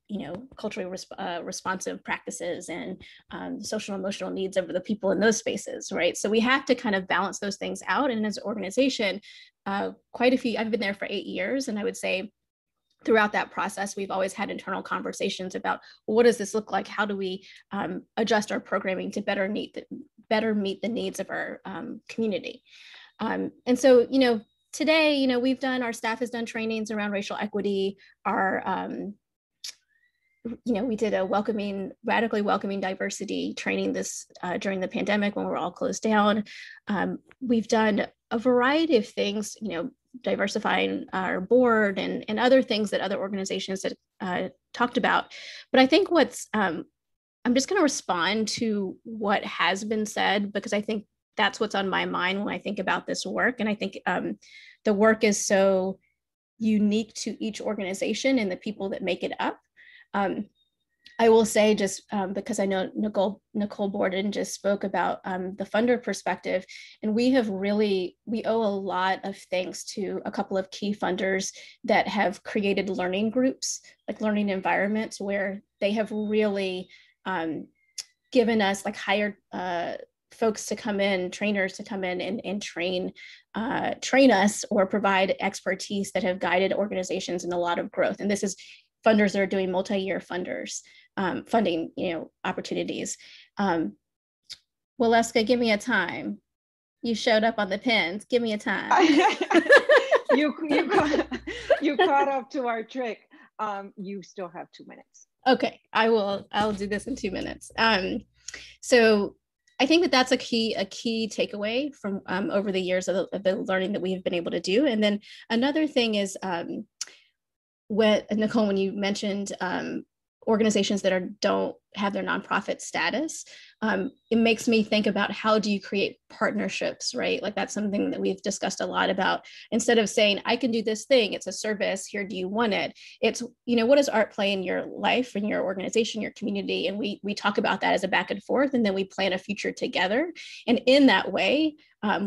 responsive practices and social and emotional needs of the people in those spaces, right? So we have to kind of balance those things out. And as an organization, I've been there for 8 years, and I would say throughout that process, we've always had internal conversations about, well, what does this look like? How do we adjust our programming to better meet the needs of our community? And so, today, our staff has done trainings around racial equity. We did a radically welcoming diversity training during the pandemic when we were all closed down. We've done a variety of things, diversifying our board and other things that other organizations had talked about. But I think I'm just going to respond to what has been said, because I think that's what's on my mind when I think about this work. And I think the work is so unique to each organization and the people that make it up. I will say, just because I know Nicole Borden just spoke about the funder perspective, and we owe a lot of thanks to a couple of key funders that have created learning groups, like learning environments, where they have really given us, like, hired folks to come in, trainers to come in and train us or provide expertise that have guided organizations in a lot of growth. And this is funders that are doing multi-year funding, opportunities. Waleska, give me a time. You showed up on the pins. Give me a time. You caught up to our trick. You still have 2 minutes. Okay, I'll do this in 2 minutes. So I think that that's a key takeaway from over the years of the learning that we have been able to do. And then another thing is, Nicole, when you mentioned organizations that don't have their nonprofit status, it makes me think about, how do you create partnerships, right? Like, that's something that we've discussed a lot about. Instead of saying, I can do this thing, it's a service, here, do you want it? It's, what does art play in your life, in your organization, your community? And we talk about that as a back and forth, and then we plan a future together. And in that way,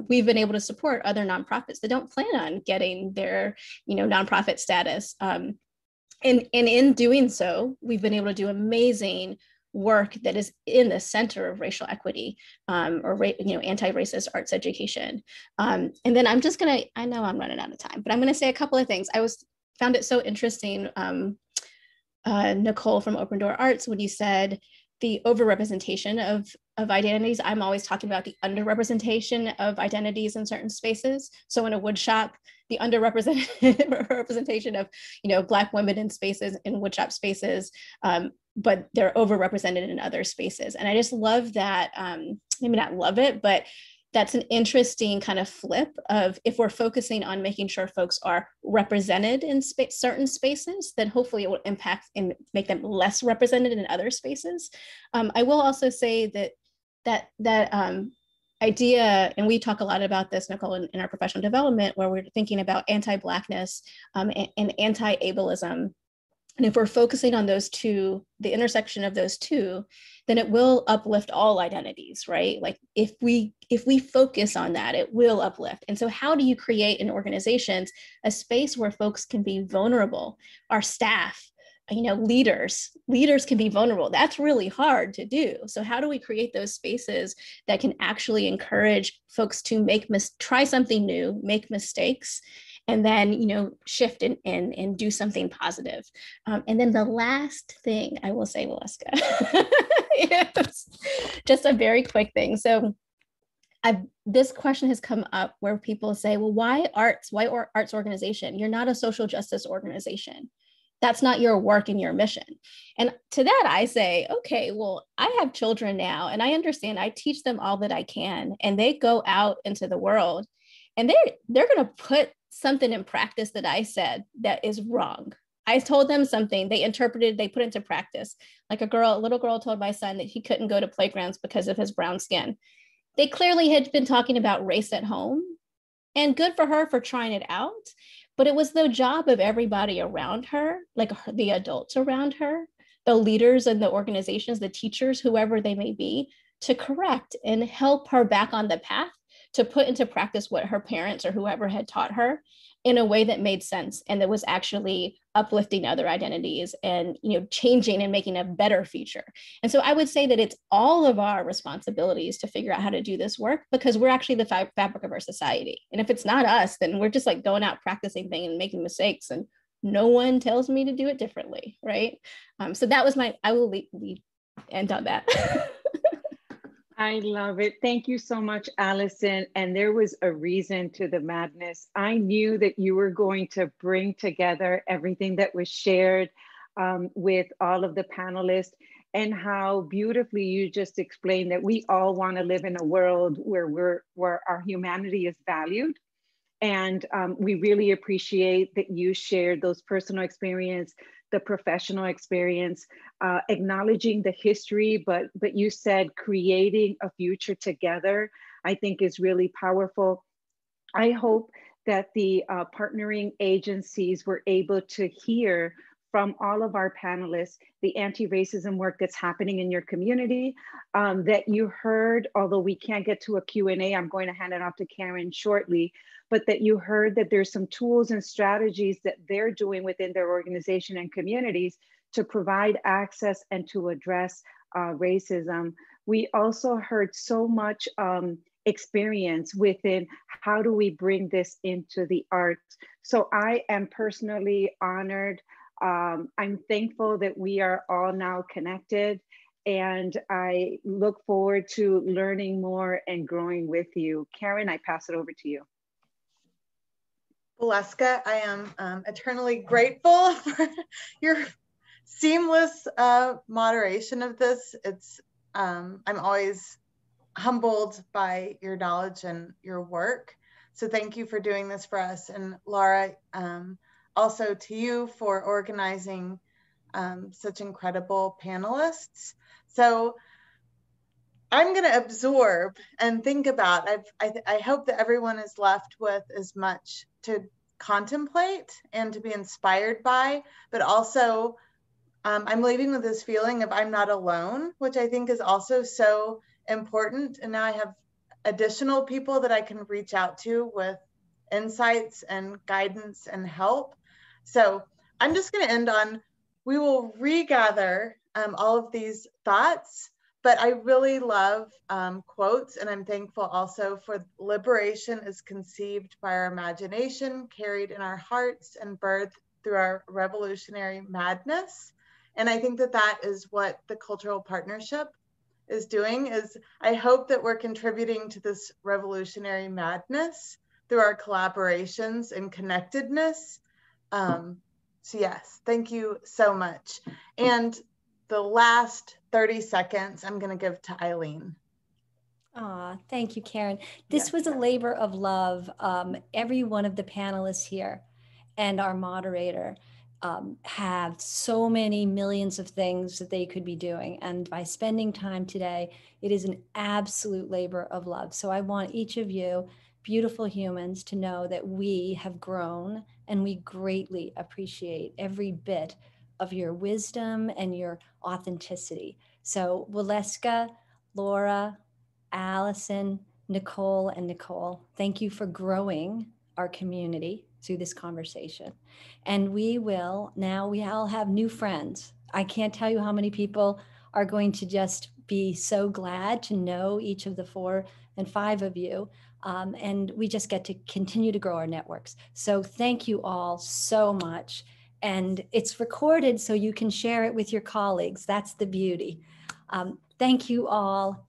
we've been able to support other nonprofits that don't plan on getting their, nonprofit status. And in doing so, we've been able to do amazing work that is in the center of racial equity, or anti-racist arts education. And then I'm just gonna, I know I'm running out of time, but I'm gonna say a couple of things. Found it so interesting, Nicole from Open Door Arts, when you said the overrepresentation of identities. I'm always talking about the underrepresentation of identities in certain spaces. So in a wood shop, the underrepresentation of, Black women in spaces, in woodshop spaces, but they're overrepresented in other spaces. And I just love that, maybe not love it, but that's an interesting kind of flip of, if we're focusing on making sure folks are represented in certain spaces, then hopefully it will impact and make them less represented in other spaces. I will also say that idea, and we talk a lot about this, Nicole, in our professional development, where we're thinking about anti-Blackness and anti-ableism. And if we're focusing on those two, the intersection of those two, then it will uplift all identities, right? Like if we focus on that, it will uplift. And so how do you create in organizations a space where folks can be vulnerable? Our staff, leaders can be vulnerable. That's really hard to do. So how do we create those spaces that can actually encourage folks to try something new, make mistakes, and then, shift and do something positive. And then the last thing I will say, Waleska, yes, just a very quick thing. So this question has come up where people say, well, why arts? Why arts organization? You're not a social justice organization. That's not your work and your mission. And to that, I say, okay, well, I have children now, and I understand I teach them all that I can, and they go out into the world, and they're going to put something in practice that I said that is wrong. I told them something, they interpreted, they put into practice. Like a little girl told my son that he couldn't go to playgrounds because of his brown skin. They clearly had been talking about race at home, and good for her for trying it out. But it was the job of everybody around her, like the adults around her, the leaders and the organizations, the teachers, whoever they may be, to correct and help her back on the path to put into practice what her parents or whoever had taught her in a way that made sense and that was actually uplifting other identities and changing and making a better future. And so I would say that it's all of our responsibilities to figure out how to do this work, because we're actually the fabric of our society. And if it's not us, then we're just like going out practicing things and making mistakes, and no one tells me to do it differently, right? So that was I will end on that. I love it. Thank you so much, Allison. And there was a reason to the madness. I knew that you were going to bring together everything that was shared with all of the panelists, and how beautifully you just explained that we all want to live in a world where our humanity is valued. And we really appreciate that you shared those personal experience, the professional experience, acknowledging the history, but you said creating a future together, I think is really powerful. I hope that the partnering agencies were able to hear from all of our panelists the anti-racism work that's happening in your community, that you heard, although we can't get to a Q&A, I'm going to hand it off to Karen shortly, but that you heard that there's some tools and strategies that they're doing within their organization and communities to provide access and to address racism. We also heard so much experience within how do we bring this into the arts. So I am personally honored. I'm thankful that we are all now connected, and I look forward to learning more and growing with you. Karen, I pass it over to you. Waleska, I am eternally grateful for your seamless moderation of this. I'm always humbled by your knowledge and your work. So thank you for doing this for us. And Laura, also to you for organizing such incredible panelists. So I'm going to absorb and think about, I hope that everyone is left with as much to contemplate and to be inspired by, but also I'm leaving with this feeling of I'm not alone, which I think is also so important. And now I have additional people that I can reach out to with insights and guidance and help. So I'm just going to end on, we will regather all of these thoughts, but I really love quotes, and I'm thankful also for liberation is conceived by our imagination, carried in our hearts, and birthed through our revolutionary madness. And I think that that is what the cultural partnership is doing, is I hope that we're contributing to this revolutionary madness through our collaborations and connectedness. So yes, thank you so much. And the last 30 seconds, I'm going to give to Eileen. Thank you, Karen. This was a labor of love. Every one of the panelists here and our moderator have so many millions of things that they could be doing. And by spending time today, it is an absolute labor of love. So I want each of you, beautiful humans, to know that we have grown and we greatly appreciate every bit of your wisdom and your authenticity. So Waleska, Laura, Allison, Nicole, and Nicole, thank you for growing our community through this conversation. And we all have new friends. I can't tell you how many people are going to just be so glad to know each of the 4 and 5 of you. And we just get to continue to grow our networks. So thank you all so much. And it's recorded so you can share it with your colleagues. That's the beauty. Thank you all.